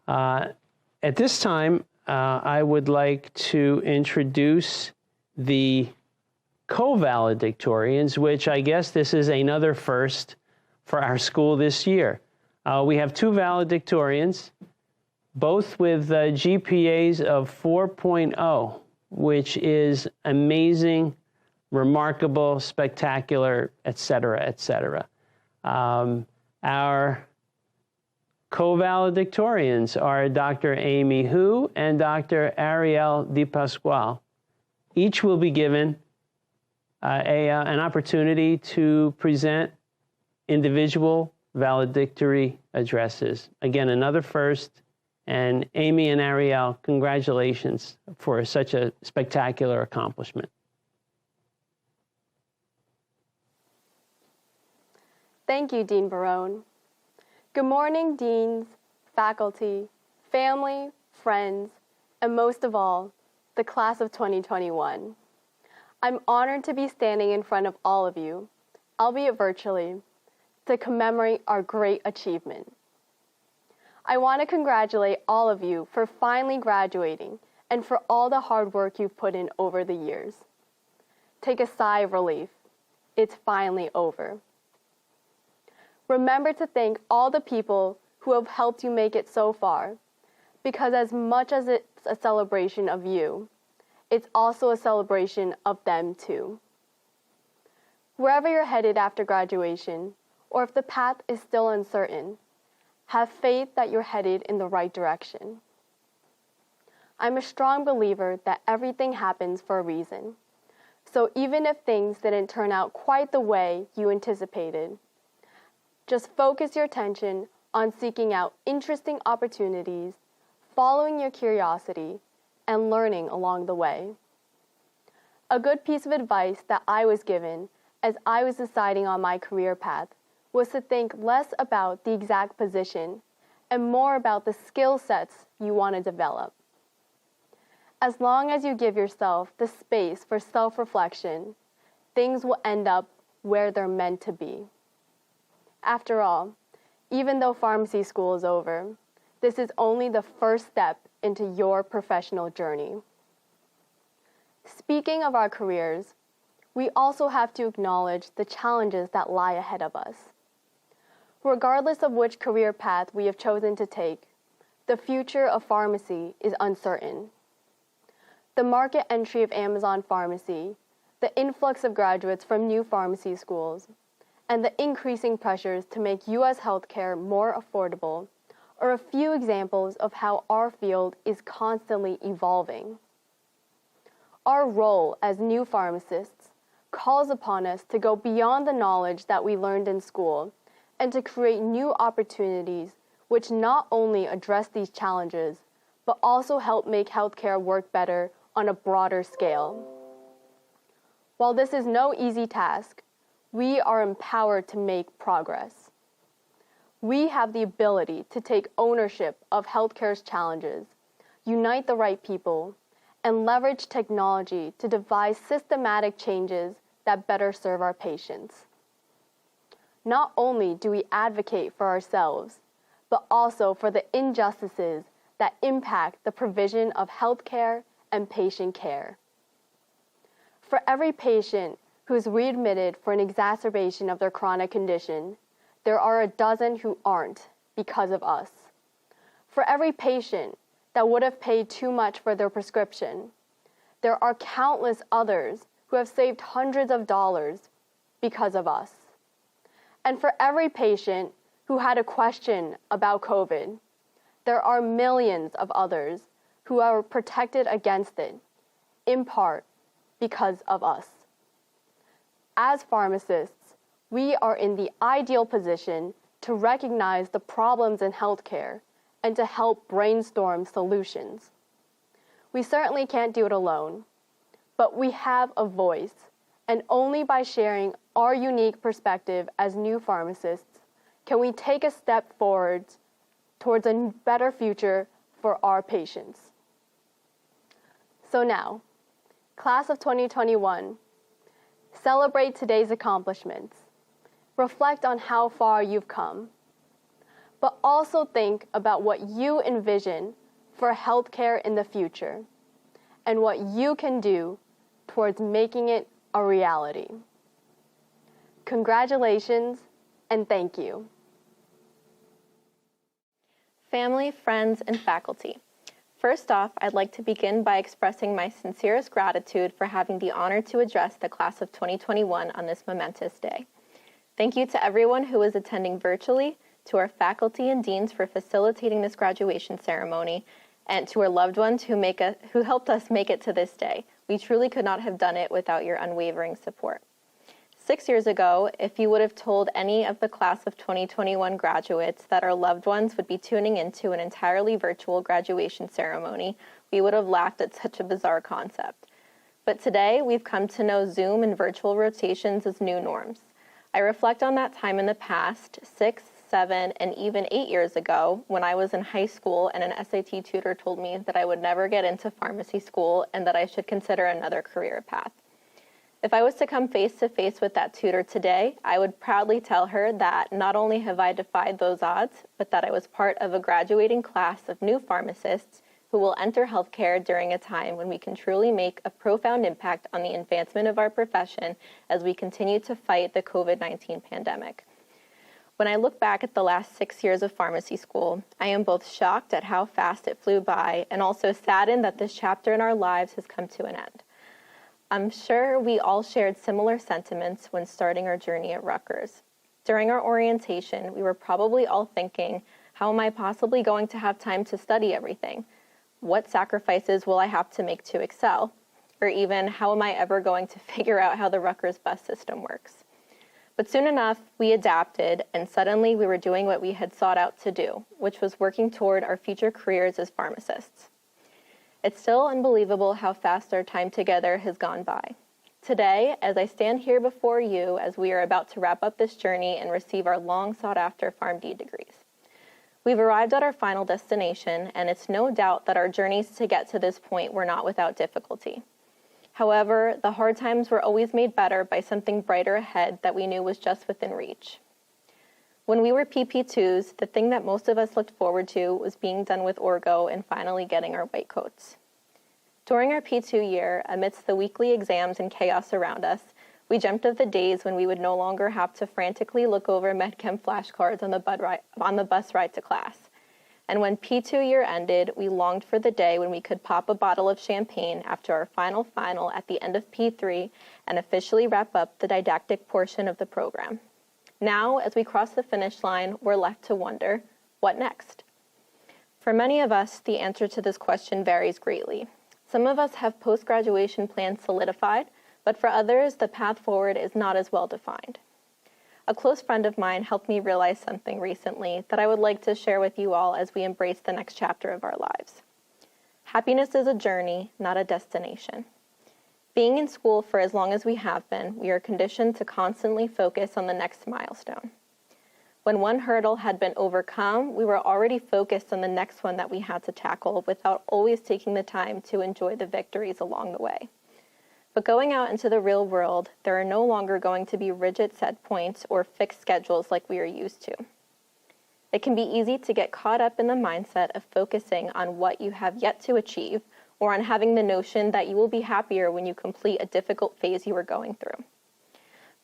At this time, I would like to introduce the co-valedictorians, which I guess this is another first for our school this year. We have 2 valedictorians, both with GPAs of 4.0, which is amazing, remarkable, spectacular, et cetera, et cetera. Our co-valedictorians are Dr. Amy Hu and Dr. Ariel Di Pasquale. Each will be given an opportunity to present individual valedictory addresses. Again, another first. And Amy and Ariel, congratulations for such a spectacular accomplishment. Thank you, Dean Barone. Good morning, deans, faculty, family, friends, and most of all, the class of 2021. I'm honored to be standing in front of all of you, albeit virtually, to commemorate our great achievement. I want to congratulate all of you for finally graduating and for all the hard work you've put in over the years. Take a sigh of relief. It's finally over. Remember to thank all the people who have helped you make it so far, because as much as it's a celebration of you, it's also a celebration of them too. Wherever you're headed after graduation, or if the path is still uncertain, have faith that you're headed in the right direction. I'm a strong believer that everything happens for a reason. So even if things didn't turn out quite the way you anticipated, just focus your attention on seeking out interesting opportunities, following your curiosity, and learning along the way. A good piece of advice that I was given as I was deciding on my career path was to think less about the exact position and more about the skill sets you want to develop. As long as you give yourself the space for self-reflection, things will end up where they're meant to be. After all, even though pharmacy school is over, this is only the first step into your professional journey. Speaking of our careers, we also have to acknowledge the challenges that lie ahead of us. Regardless of which career path we have chosen to take, the future of pharmacy is uncertain. The market entry of Amazon Pharmacy, the influx of graduates from new pharmacy schools, and the increasing pressures to make U.S. healthcare more affordable are a few examples of how our field is constantly evolving. Our role as new pharmacists calls upon us to go beyond the knowledge that we learned in school and to create new opportunities which not only address these challenges, but also help make healthcare work better on a broader scale. While this is no easy task, we are empowered to make progress. We have the ability to take ownership of healthcare's challenges, unite the right people, and leverage technology to devise systematic changes that better serve our patients. Not only do we advocate for ourselves, but also for the injustices that impact the provision of healthcare and patient care. For every patient who is readmitted for an exacerbation of their chronic condition, there are a dozen who aren't because of us. For every patient that would have paid too much for their prescription, there are countless others who have saved hundreds of dollars because of us. And for every patient who had a question about COVID, there are millions of others who are protected against it, in part because of us. As pharmacists, we are in the ideal position to recognize the problems in healthcare and to help brainstorm solutions. We certainly can't do it alone, but we have a voice, and only by sharing our unique perspective as new pharmacists can we take a step forward towards a better future for our patients. So now, class of 2021, celebrate today's accomplishments, reflect on how far you've come, but also think about what you envision for healthcare in the future and what you can do towards making it a reality. Congratulations and thank you. Family, friends, and faculty. First off, I'd like to begin by expressing my sincerest gratitude for having the honor to address the class of 2021 on this momentous day. Thank you to everyone who is attending virtually, to our faculty and deans for facilitating this graduation ceremony, and to our loved ones who helped us make it to this day. We truly could not have done it without your unwavering support. 6 years ago, if you would have told any of the class of 2021 graduates that our loved ones would be tuning into an entirely virtual graduation ceremony, we would have laughed at such a bizarre concept. But today, we've come to know Zoom and virtual rotations as new norms. I reflect on that time in the past, 6, 7, and even 8 years ago when I was in high school and an SAT tutor told me that I would never get into pharmacy school and that I should consider another career path. If I was to come face to face with that tutor today, I would proudly tell her that not only have I defied those odds, but that I was part of a graduating class of new pharmacists who will enter healthcare during a time when we can truly make a profound impact on the advancement of our profession as we continue to fight the COVID-19 pandemic. When I look back at the last 6 years of pharmacy school, I am both shocked at how fast it flew by and also saddened that this chapter in our lives has come to an end. I'm sure we all shared similar sentiments when starting our journey at Rutgers. During our orientation, we were probably all thinking, how am I possibly going to have time to study everything? What sacrifices will I have to make to excel? Or even, how am I ever going to figure out how the Rutgers bus system works? But soon enough, we adapted, and suddenly we were doing what we had sought out to do, which was working toward our future careers as pharmacists. It's still unbelievable how fast our time together has gone by. Today, as I stand here before you as we are about to wrap up this journey and receive our long sought-after PharmD degrees, we've arrived at our final destination, and it's no doubt that our journeys to get to this point were not without difficulty. However, the hard times were always made better by something brighter ahead that we knew was just within reach. When we were PP2s, the thing that most of us looked forward to was being done with Orgo and finally getting our white coats. During our P2 year, amidst the weekly exams and chaos around us, we dreamt of the days when we would no longer have to frantically look over MedChem flashcards on the bus ride to class. And when P2 year ended, we longed for the day when we could pop a bottle of champagne after our final at the end of P3 and officially wrap up the didactic portion of the program. Now, as we cross the finish line, we're left to wonder, what next? For many of us, the answer to this question varies greatly. Some of us have post-graduation plans solidified, but for others, the path forward is not as well defined. A close friend of mine helped me realize something recently that I would like to share with you all as we embrace the next chapter of our lives. Happiness is a journey, not a destination. Being in school for as long as we have been, we are conditioned to constantly focus on the next milestone. When one hurdle had been overcome, we were already focused on the next one that we had to tackle without always taking the time to enjoy the victories along the way. But going out into the real world, there are no longer going to be rigid set points or fixed schedules like we are used to. It can be easy to get caught up in the mindset of focusing on what you have yet to achieve, or on having the notion that you will be happier when you complete a difficult phase you are going through.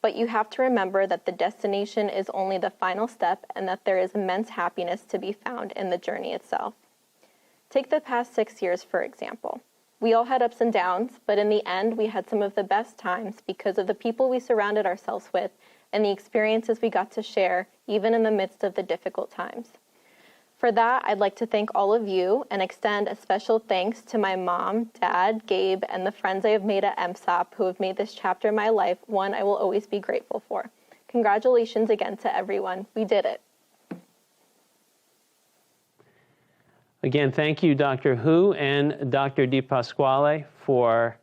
But you have to remember that the destination is only the final step and that there is immense happiness to be found in the journey itself. Take the past 6 years, for example. We all had ups and downs, but in the end, we had some of the best times because of the people we surrounded ourselves with and the experiences we got to share, even in the midst of the difficult times. For that, I'd like to thank all of you and extend a special thanks to my mom, dad, Gabe, and the friends I have made at EMSOP who have made this chapter in my life one I will always be grateful for. Congratulations again to everyone. We did it. Again, thank you, Dr. Hu and Dr. Di Pasquale, for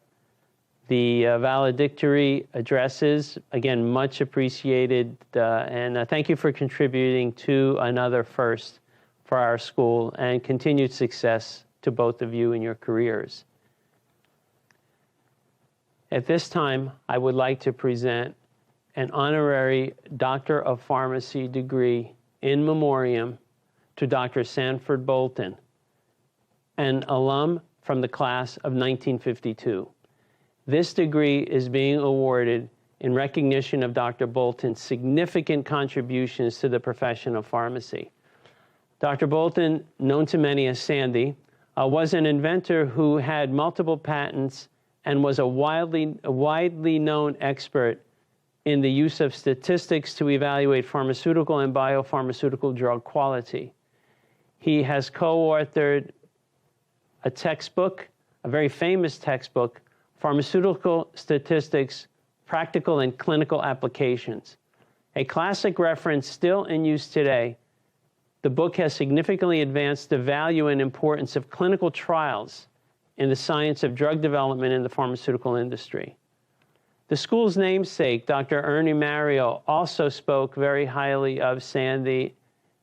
the valedictory addresses. Again, much appreciated, and thank you for contributing to another first for our school, and continued success to both of you in your careers. At this time, I would like to present an honorary Doctor of Pharmacy degree in memoriam to Dr. Sanford Bolton, an alum from the class of 1952. This degree is being awarded in recognition of Dr. Bolton's significant contributions to the profession of pharmacy. Dr. Bolton, known to many as Sandy, was an inventor who had multiple patents and was a widely known expert in the use of statistics to evaluate pharmaceutical and biopharmaceutical drug quality. He has co-authored a textbook, a very famous textbook, Pharmaceutical Statistics, Practical and Clinical Applications. A classic reference still in use today, the book has significantly advanced the value and importance of clinical trials in the science of drug development in the pharmaceutical industry. The school's namesake, Dr. Ernie Mario, also spoke very highly of Sandy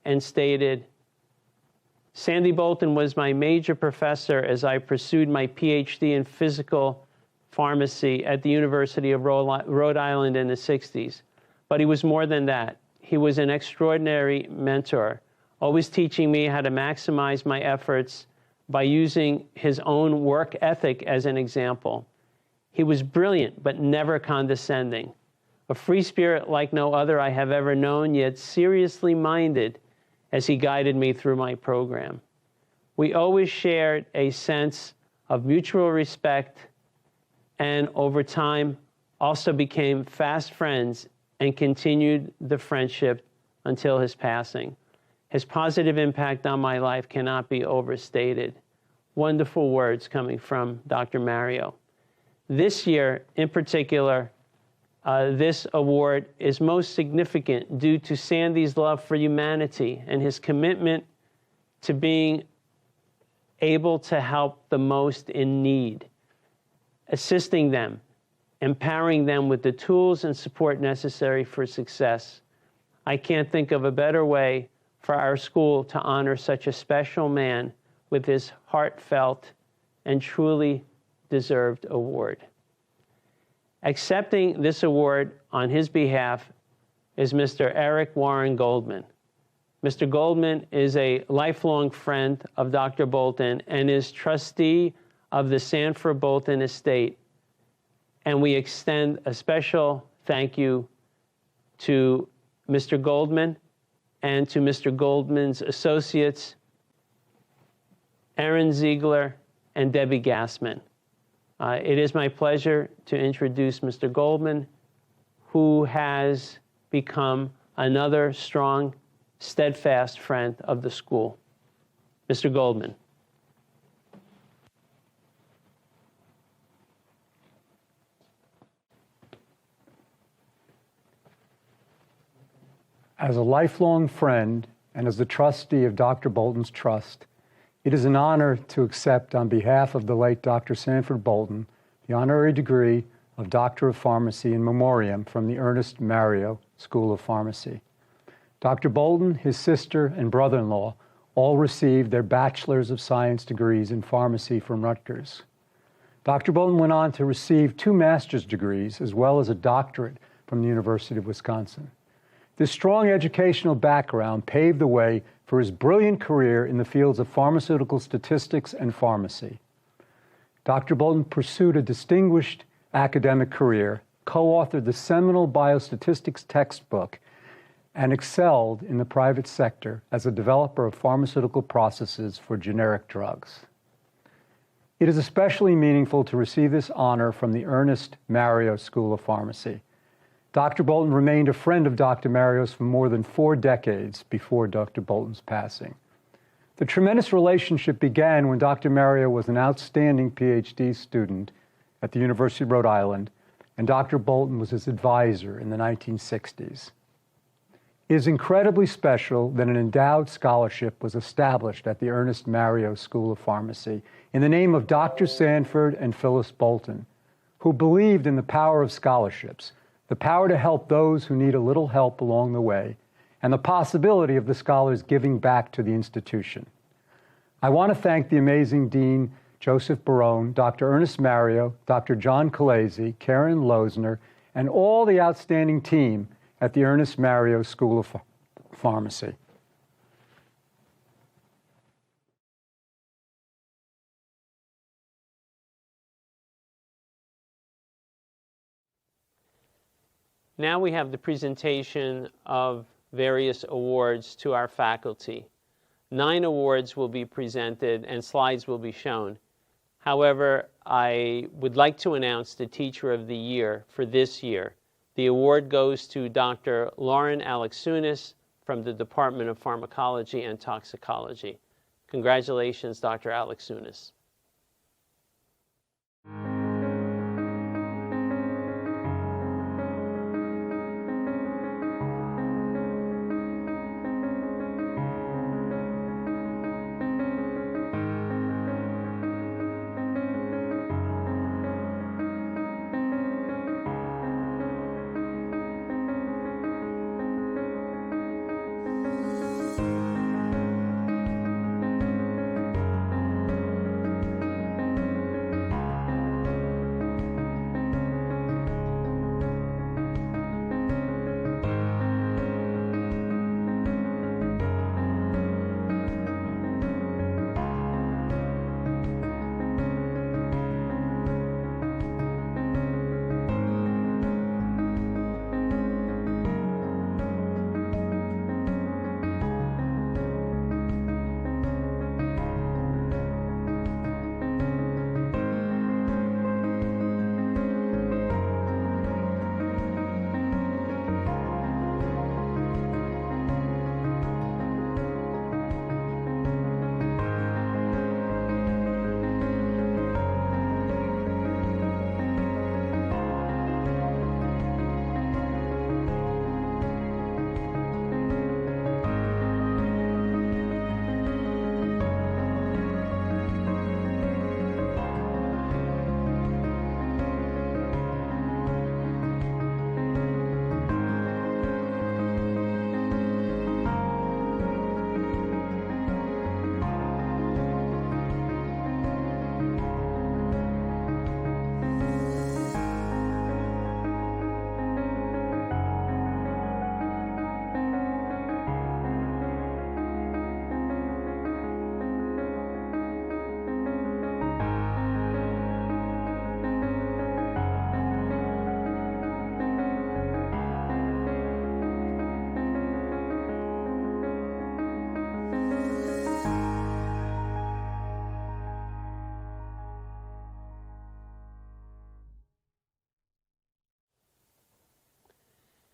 and stated, "Sandy Bolton was my major professor as I pursued my PhD in physical pharmacy at the University of Rhode Island in the 60s. But he was more than that. He was an extraordinary mentor, always teaching me how to maximize my efforts by using his own work ethic as an example. He was brilliant, but never condescending. A free spirit like no other I have ever known, yet seriously minded as he guided me through my program. We always shared a sense of mutual respect and over time also became fast friends and continued the friendship until his passing. His positive impact on my life cannot be overstated." Wonderful words coming from Dr. Mario. This year, in particular, this award is most significant due to Sandy's love for humanity and his commitment to being able to help the most in need, assisting them, empowering them with the tools and support necessary for success. I can't think of a better way for our school to honor such a special man with his heartfelt and truly deserved award. Accepting this award on his behalf is Mr. Eric Warren Goldman. Mr. Goldman is a lifelong friend of Dr. Bolton and is trustee of the Sanford Bolton estate. And we extend a special thank you to Mr. Goldman and to Mr. Goldman's associates, Aaron Ziegler and Debbie Gassman. It is my pleasure to introduce Mr. Goldman, who has become another strong, steadfast friend of the school. Mr. Goldman. As a lifelong friend and as the trustee of Dr. Bolton's Trust, it is an honor to accept on behalf of the late Dr. Sanford Bolton the honorary degree of Doctor of Pharmacy in Memoriam from the Ernest Mario School of Pharmacy. Dr. Bolton, his sister, and brother-in-law all received their Bachelor's of Science degrees in pharmacy from Rutgers. Dr. Bolton went on to receive 2 master's degrees as well as a doctorate from the University of Wisconsin. This strong educational background paved the way for his brilliant career in the fields of pharmaceutical statistics and pharmacy. Dr. Bolton pursued a distinguished academic career, co-authored the seminal biostatistics textbook, and excelled in the private sector as a developer of pharmaceutical processes for generic drugs. It is especially meaningful to receive this honor from the Ernest Mario School of Pharmacy. Dr. Bolton remained a friend of Dr. Mario's for more than 4 decades before Dr. Bolton's passing. The tremendous relationship began when Dr. Mario was an outstanding PhD student at the University of Rhode Island, and Dr. Bolton was his advisor in the 1960s. It is incredibly special that an endowed scholarship was established at the Ernest Mario School of Pharmacy in the name of Dr. Sanford and Phyllis Bolton, who believed in the power of scholarships, the power to help those who need a little help along the way, and the possibility of the scholars giving back to the institution. I want to thank the amazing Dean Joseph Barone, Dr. Ernest Mario, Dr. John Kalezi, Karen Losner, and all the outstanding team at the Ernest Mario School of Pharmacy. Now we have the presentation of various awards to our faculty. 9 awards will be presented and slides will be shown. However, I would like to announce the Teacher of the Year for this year. The award goes to Dr. Lauren Alexunas from the Department of Pharmacology and Toxicology. Congratulations, Dr. Alexunas.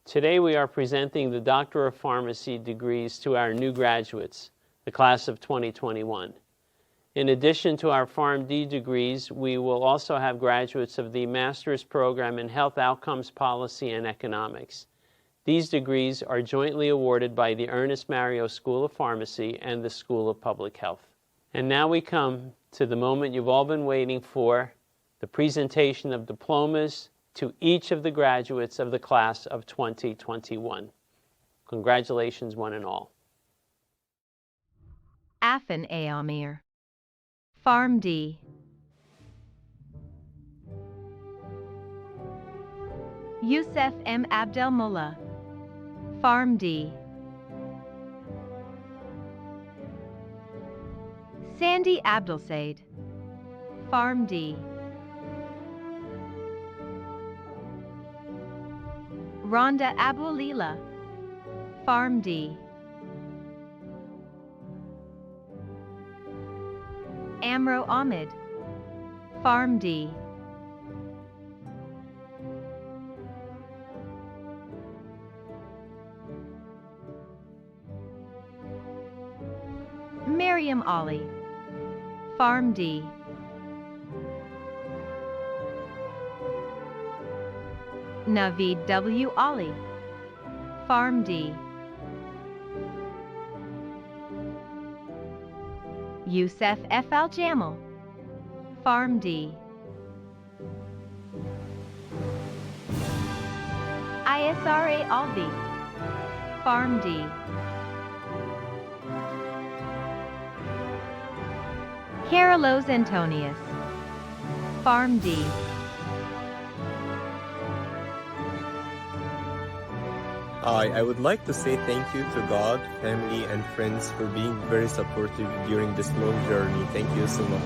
Today we are presenting the Doctor of Pharmacy degrees to our new graduates, the class of 2021. In addition to our PharmD degrees, we will also have graduates of the Master's Program in Health Outcomes Policy and Economics. These degrees are jointly awarded by the Ernest School of Pharmacy and the School of Public Health. And now we come to the moment you've all been waiting for, the presentation of diplomas to each of the graduates of the class of 2021. Congratulations, one and all. Afan A. Amir, PharmD. Youssef M. Abdel Mullah, PharmD. Sandy Abdelsaid, PharmD. Rhonda Abulila, PharmD. Amro Ahmed, PharmD. Miriam Ali, PharmD. Naveed W. Ali, PharmD. Youssef F. Al-Jamal, PharmD. Isra Alvi, PharmD. Carlos Antonius, PharmD. I would like to say thank you to God, family, and friends for being very supportive during this long journey. Thank you so much.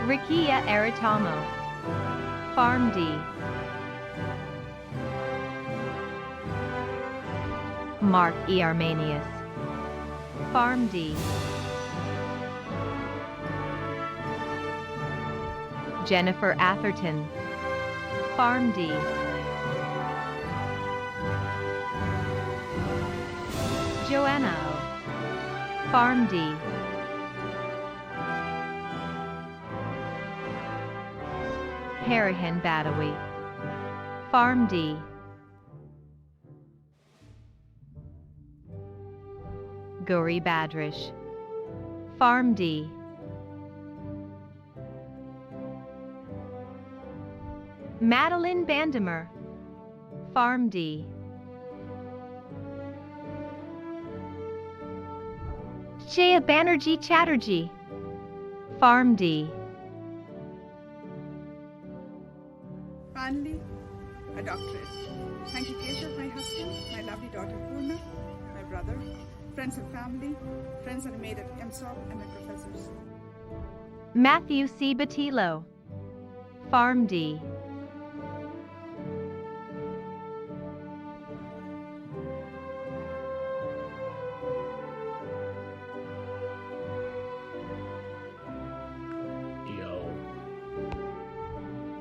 Rikia Eritamo, PharmD. Mark E. Armanius, PharmD. Jennifer Atherton, PharmD. Joanna O., PharmD. Harihan Badawi, PharmD. Gauri Badrish, PharmD. Madeline Bandemer, PharmD. Shaya Banerjee Chatterjee, PharmD. Finally, a doctorate. Thank you, Keshav, my husband, my lovely daughter Purna, my brother, friends and family, friends that I made at EMSOP, and my professors. Matthew C. Batillo, PharmD.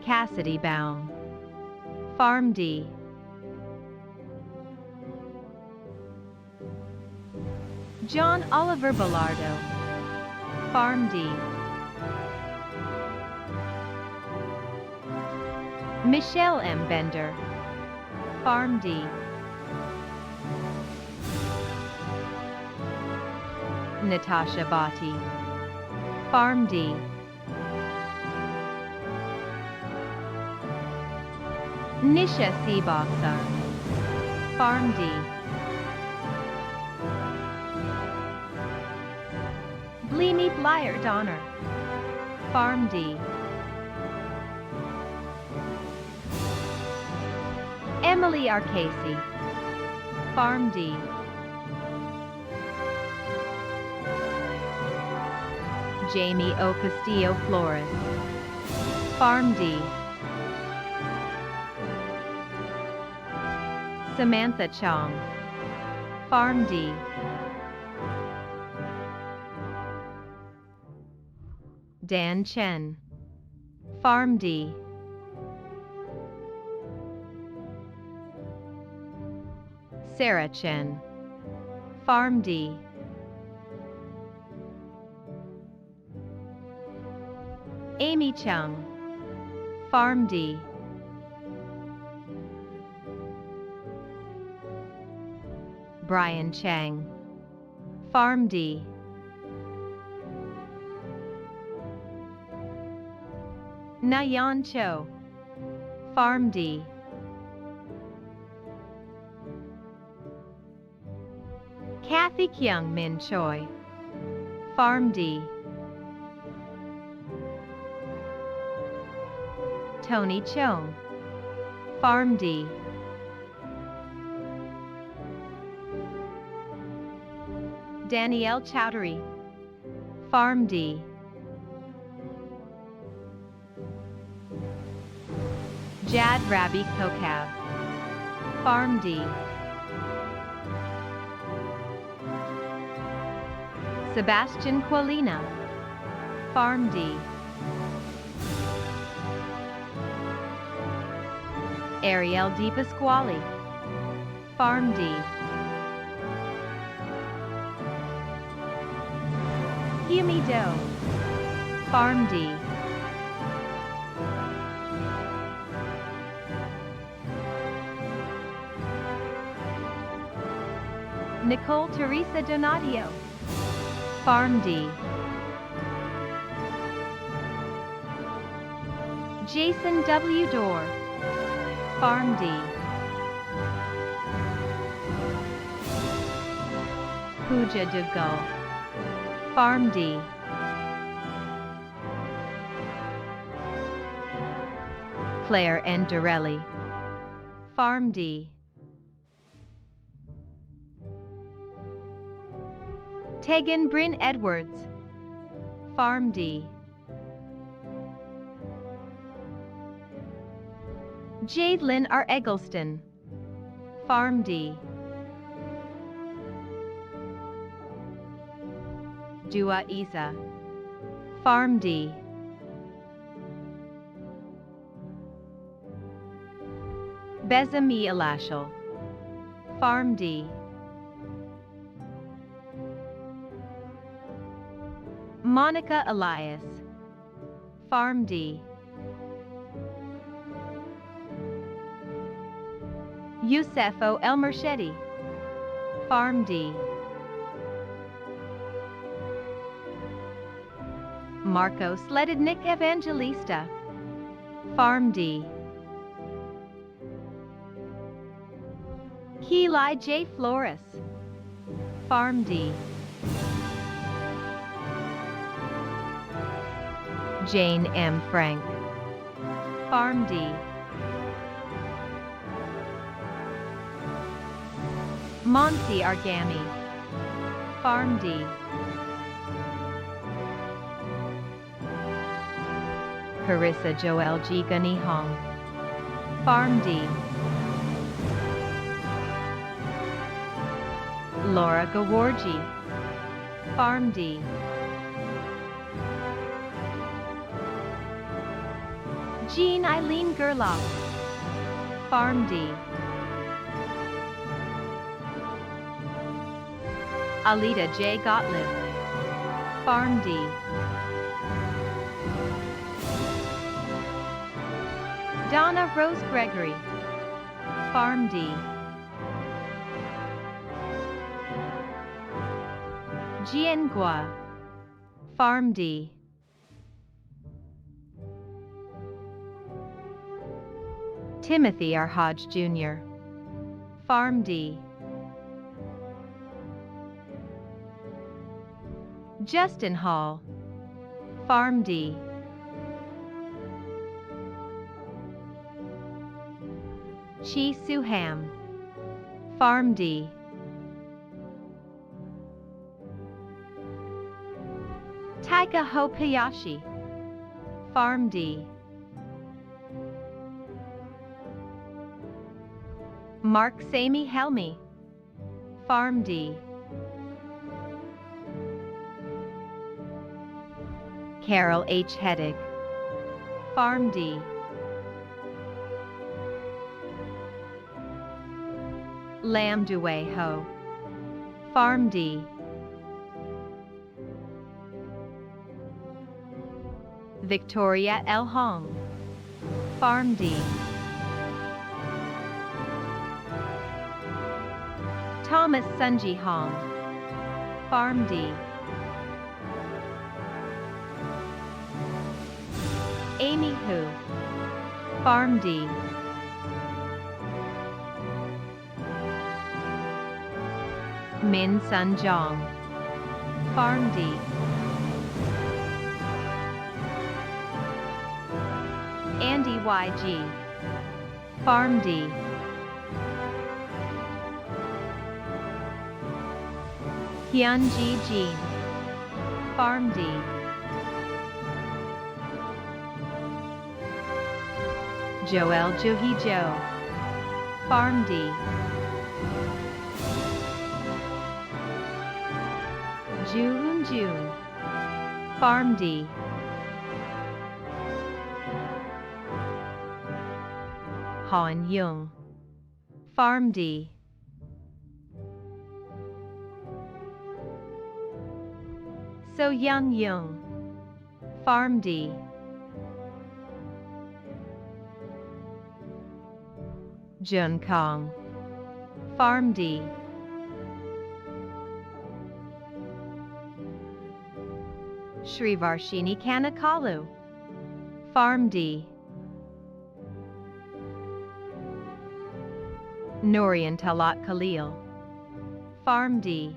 Cassidy Baum, PharmD. John Oliver Bellardo, PharmD. Michelle M. Bender, PharmD. Natasha Bhatti, PharmD. Nisha C. Boxar, PharmD. Bleemy Blyer Donner, PharmD. Emily R. Casey, PharmD. Jamie O. Castillo Flores, PharmD. Samantha Chong, PharmD. Dan Chen, PharmD. Sarah Chen, Farm D. Amy Chung, Farm D. Brian Chang, Farm D. Nayan Cho, Farm D. Kathy Kyung Min Choi, Farm D. Tony Chong, Farm D. Danielle Chowdhury, Farm D. Jad Rabi Kokav, Farm D. Sebastian Qualina, Farm D. Ariel Di Pasquale, Farm D. Yumi Do, Farm D. Nicole Teresa Donadio, Farm D. Jason W. Dorr, Farm D. Pooja Dugal, Farm D. Claire N. Dorelli, Farm D. Tegan Bryn Edwards, Farm D. Jade Lynn R. Eggleston, Farm D. Dua Isa, Farm D. Bezami Alashal, Farm D. Monica Elias, Farm D. Yousefo El Mershedi, Farm D. Marcos Ledidnik Evangelista, Farm D. Keli J. Flores, Farm D. Jane M. Frank, Farm D. Monsi Argami, Farm D. Carissa Joel G. Gani Hong, Farm D. Laura Gawarji, Farm D. Jean Eileen Gerlach, Farm D. Alita J. Gottlieb, Farm D. Donna Rose Gregory, Farm D. Jian Gua, Farm D. Timothy R. Hodge Jr., Farm D. Justin Hall, Farm D. Chi Soo Ham, Farm D. Taika Ho Hayashi, Farm D. Mark Sami Helmi, Farm D. Carol H. Heddig, Farm D. Lam Due Ho, Farm D. Victoria L. Hong, Farm D. Thomas Sunji Hong, Farm D. Amy Hu, Farm D. Min Sun Jong, Farm D. Andy YG, Farm D. Hyun Ji Jin, Farm D. Joel Juhi Jo, Farm D. Jun Jun, Farm D. Han Young, Farm D. So Young Young, Farm D. Jun Kong, Farm D. Shrivarshini Kanakalu, Farm D. Norian Talat Khalil, Farm D.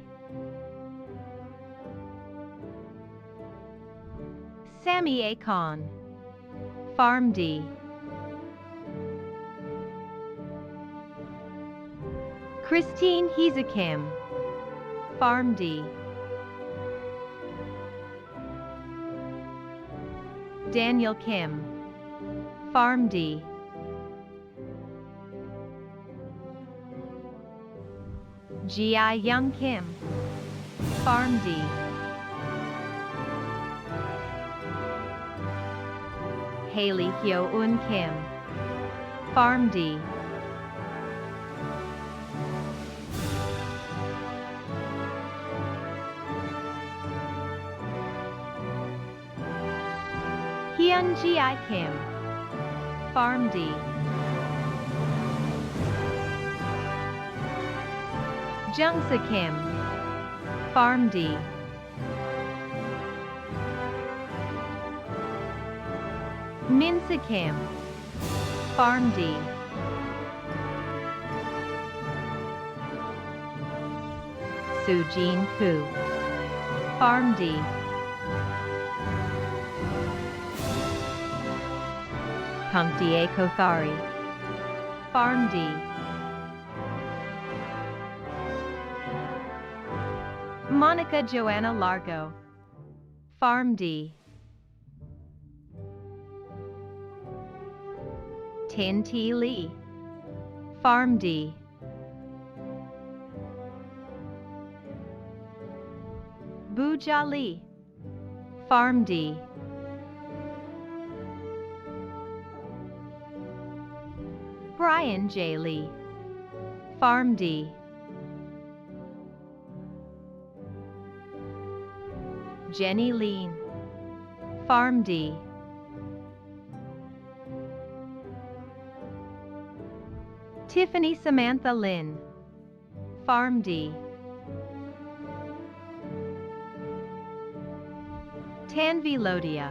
Sammy A. Khan, Farm D. Christine Hezekim, Farm D. Daniel Kim, Farm D. G.I. Young Kim, Farm D. Haley Hyo Un Kim, Farm D. Hyun Ji-I Kim, Farm D. Jungsa Kim, Farm D. Minsa Kim, Farm D. Sujin Koo, Farm D. Punktie Kothari, Farm D. Monica Joanna Largo, Farm D. Tin T Lee, Farm D. Booja Lee, Farm D. Brian J. Lee, Farm D. Jenny Lean, Farm D. Tiffany Samantha Lynn, Farm D. Tanvi Lodia,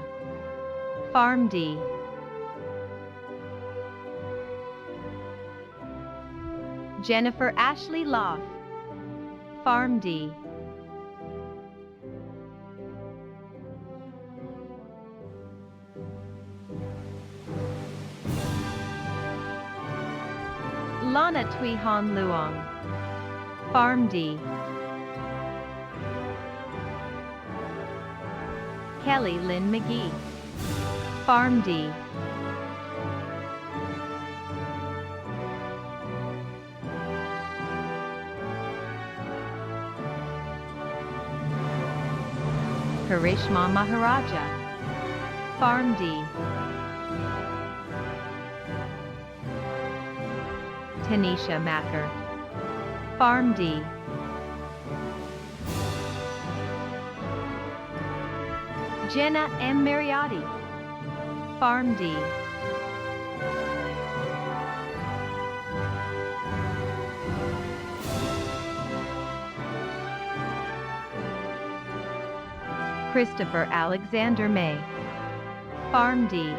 Farm D. Jennifer Ashley Loff, Farm D. Lana Tui Han Luong, Farm D. Kelly Lynn McGee, Farm D. Karishma Maharaja, Farm D. Tanisha Macker, Farm D. Jenna M. Mariotti, Farm D. Christopher Alexander May, Farm D.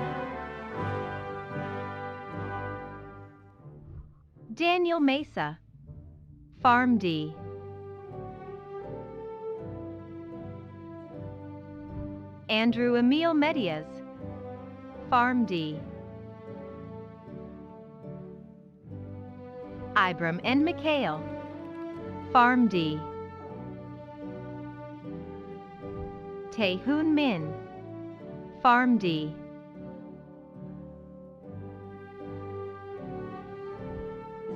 Daniel Mesa, Farm D. Andrew Emil Medias, Farm D. Ibram N. McHale, Farm D. Tae-Hoon Min, Farm D.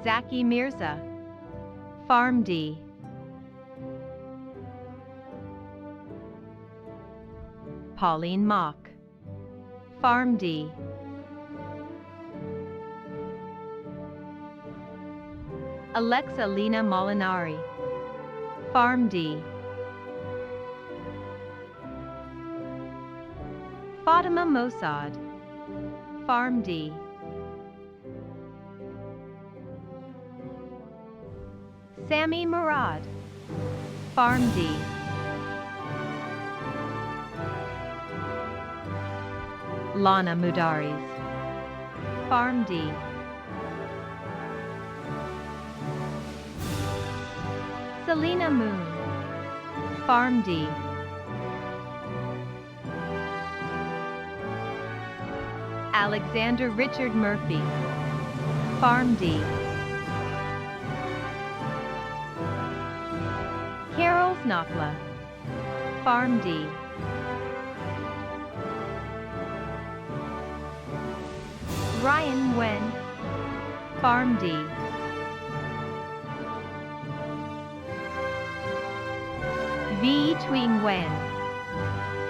Zaki Mirza, Farm D. Pauline Mock, Farm D. Alexa Lena Molinari, Farm D. Fatima Mossad, Farm D. Sammy Murad, Farm D. Lana Mudaris, Farm D. Selena Moon, Farm D. Alexander Richard Murphy, Farm D. Carol Snopla, Farm D. Ryan Wen, Farm D. V. Twing Wen,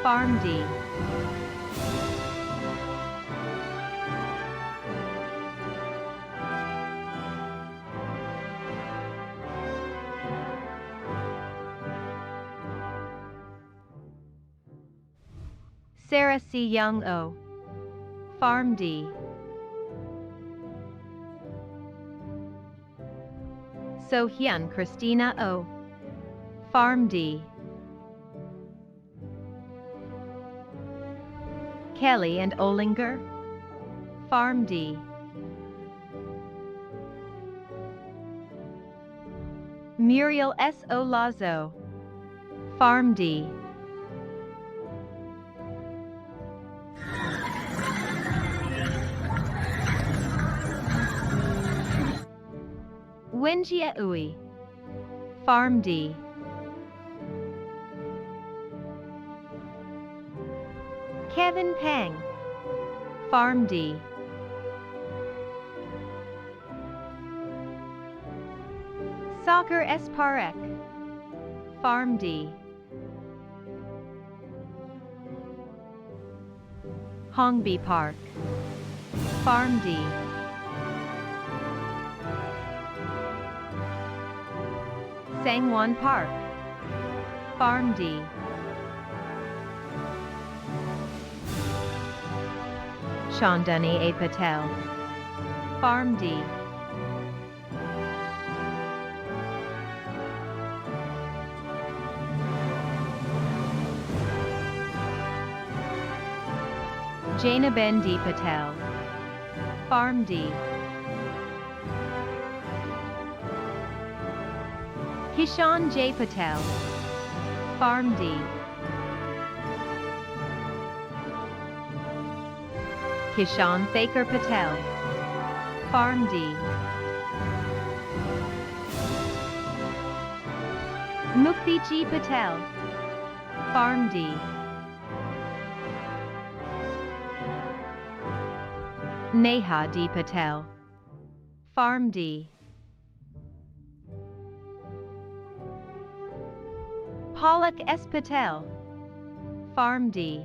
Farm D. Sarah C. Young O, Farm D. So-Hyun Christina O, Farm D. Kelly and Olinger, Farm D. Muriel S. O. Lazo, Farm D. Wenjia Ui, Farm D. Kevin Pang, Farm D. Soccer S. Parek, Farm D. Hongbi Park, Farm D. Sangwon Park, Farm D. Chandani A. Patel, Farm D. Jaina Ben D. Patel, Farm D. Kishan J. Patel, Farm D. Kishan Thakur Patel, Farm D. Mukti G. Patel, Farm D. Neha D. Patel, Farm D. Palak S. Patel, Farm D.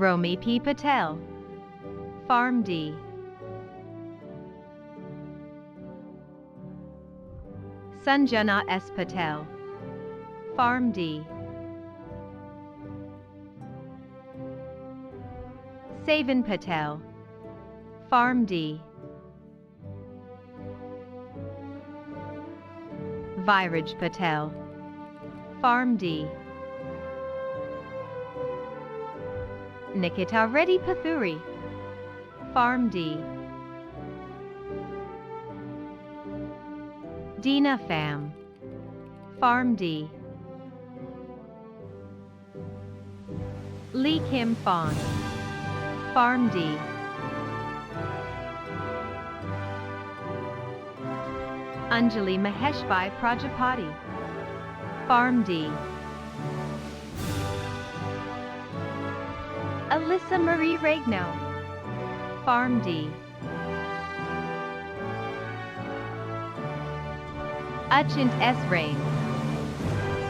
Romi P. Patel, Farm D. Sanjana S. Patel, Farm D. Savin Patel, Farm D. Viraj Patel, Farm D. Nikita Reddy Pathuri, Farm D. Dina Pham, Farm D. Lee Kim Fawn, Farm D. Anjali Maheshbhai Prajapati, Farm D. Alyssa Marie Regno, Farm D. Achint S. Rain,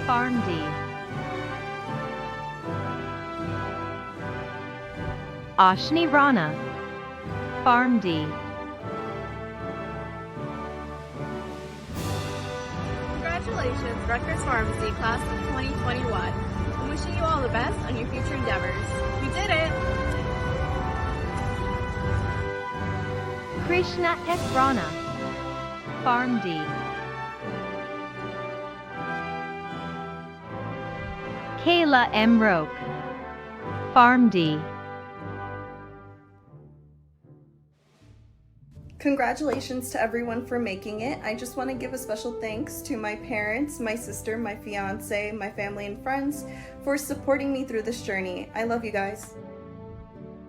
Farm D. Ashni Rana, Farm D. Congratulations, Rutgers Pharmacy, class of 2021. I'm wishing you all the best on your future endeavors. You did it! Krishna S. Rana, Farm D. Kayla M. Roque, Farm D. Congratulations to everyone for making it. I just want to give a special thanks to my parents, my sister, my fiance, my family and friends for supporting me through this journey. I love you guys.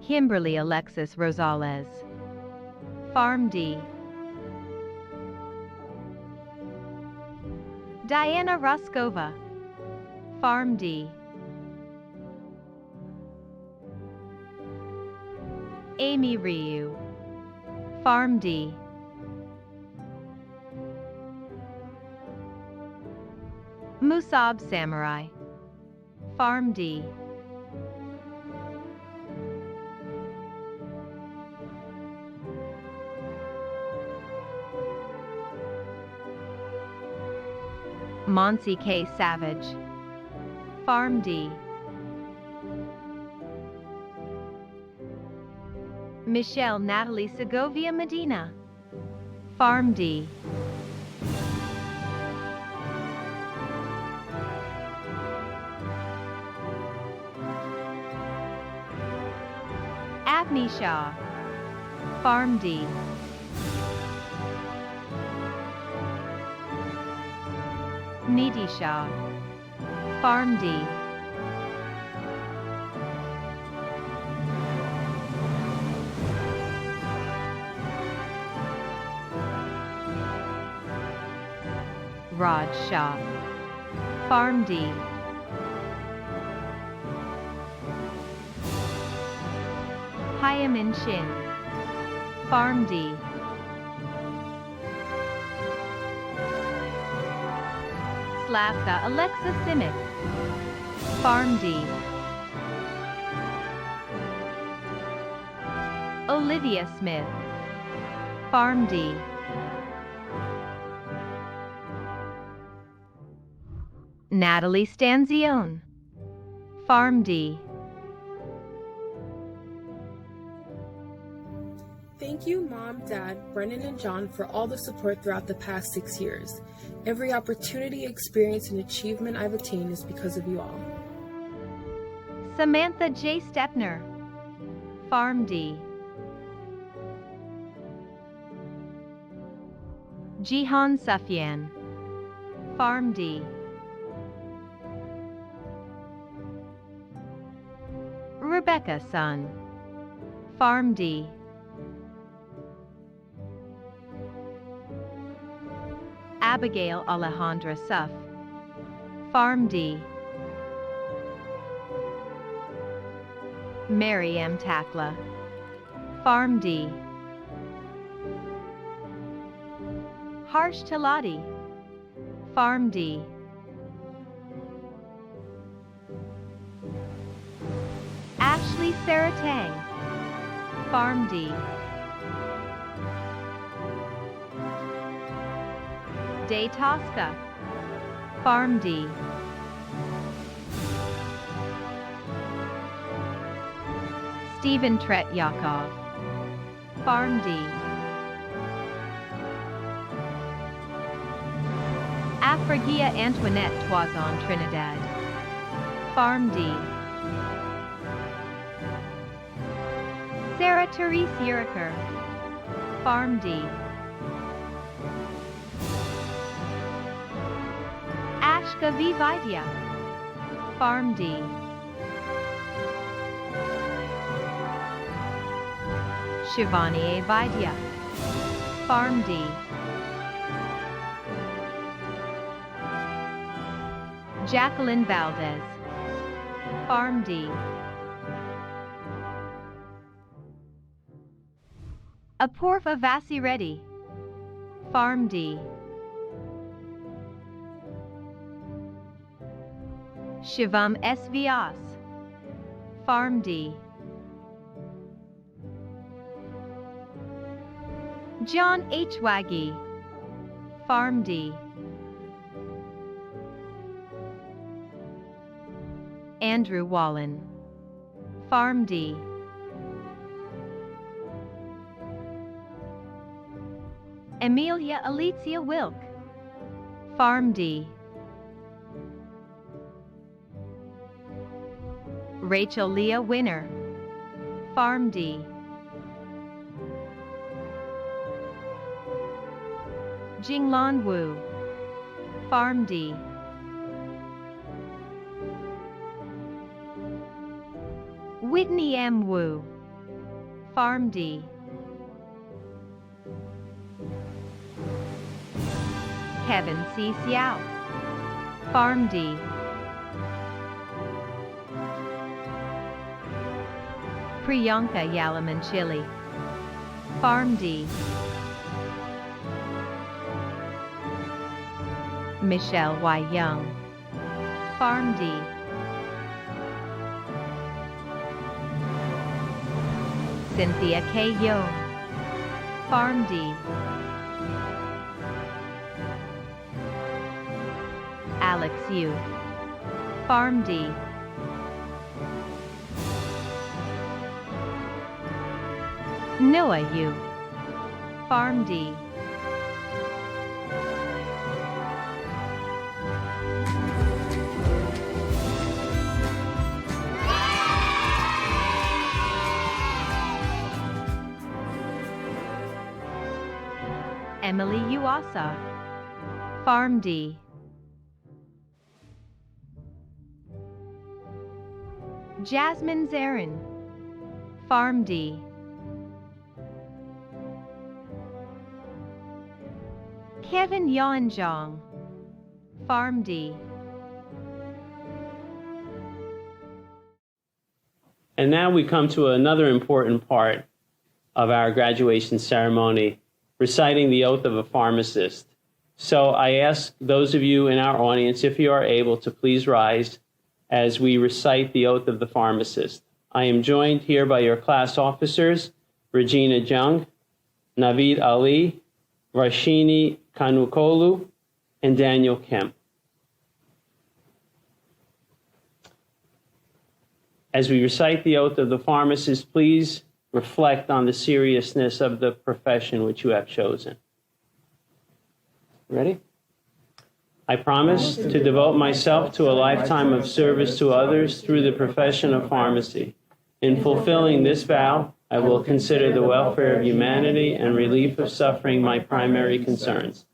Kimberly Alexis Rosales, Farm D. Diana Roskova, Farm D. Amy Ryu, Farm D. Musab Samurai, Farm D. Monsi K. Savage, Farm D. Michelle Natalie Segovia Medina, Farm D. Avni Shah, Farm D. Nidhi Shah, Farm D. Raj Shah, Farm D. Hyamin Shin, Farm D. Slavka Alexa Simic, Farm D. Olivia Smith, Farm D. Natalie Stanzione, Farm D. Thank you, Mom, Dad, Brennan, and John for all the support throughout the past 6 years. Every opportunity, experience, and achievement I've attained is because of you all. Samantha J. Stepner, Farm D. Jihan Sufyan, Farm D. Rebecca Sun, Farm D. Abigail Alejandra Suff, Farm D. Mary M. Takla, Farm D. Harsh Talati, Farm D. Ashley Leslie Sarah Tang, Farm D. Day Tosca, Farm D. Stephen Tretyakov, Farm D. Afrigia Antoinette Toison Trinidad, Farm D. Sarah Therese Yeriker, Farm D. Ashka V. Vaidya, Farm D. Shivani A. Vaidya, Farm D. Jacqueline Valdez, Farm D. Apoorva Vasireddy, Farm D. Shivam S. Vyas, Farm D. John H. Waggy, Farm D. Andrew Wallen, Farm D. Amelia Alicia Wilk, Farm D. Rachel Leah Winner, Farm D. Jinglan Wu, Farm D. Whitney M. Wu, Farm D. Kevin C. Xiao, Farm D. Priyanka Yalamanchili, Farm D. Michelle Y. Young, Farm D. Cynthia K. Yo, Farm D. Alex Yu, Farm D. Noah Yu, Farm D. Emily Uasa, Farm D. Jasmine Zarin, Farm D. Kevin Yanjong, Farm D. And now we come to another important part of our graduation ceremony, reciting the oath of a pharmacist. So I ask those of you in our audience, if you are able, to please rise as we recite the oath of the pharmacist. I am joined here by your class officers, Regina Jung, Naveed Ali, Rashini Kanukolu, and Daniel Kemp. As we recite the oath of the pharmacist, please reflect on the seriousness of the profession which you have chosen. Ready? I promise to devote myself to a lifetime of service to others through the profession of pharmacy. In fulfilling this vow, I will consider the welfare of humanity and relief of suffering my primary concerns.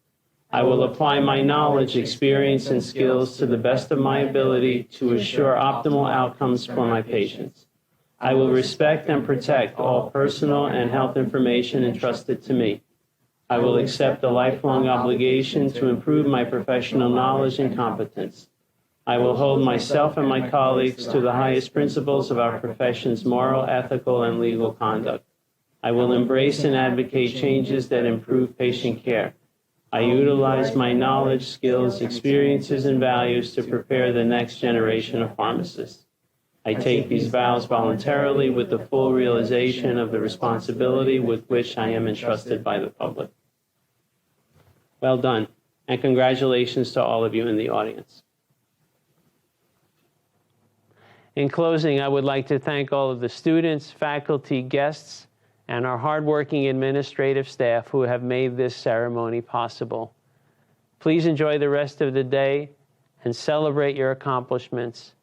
I will apply my knowledge, experience, and skills to the best of my ability to assure optimal outcomes for my patients. I will respect and protect all personal and health information entrusted to me. I will accept the lifelong obligation to improve my professional knowledge and competence. I will hold myself and my colleagues to the highest principles of our profession's moral, ethical, and legal conduct. I will embrace and advocate changes that improve patient care. I utilize my knowledge, skills, experiences, and values to prepare the next generation of pharmacists. I take these vows voluntarily with the full realization of the responsibility with which I am entrusted by the public. Well done, and congratulations to all of you in the audience. In closing, I would like to thank all of the students, faculty, guests, and our hardworking administrative staff who have made this ceremony possible. Please enjoy the rest of the day and celebrate your accomplishments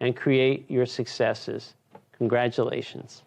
and create your successes. Congratulations.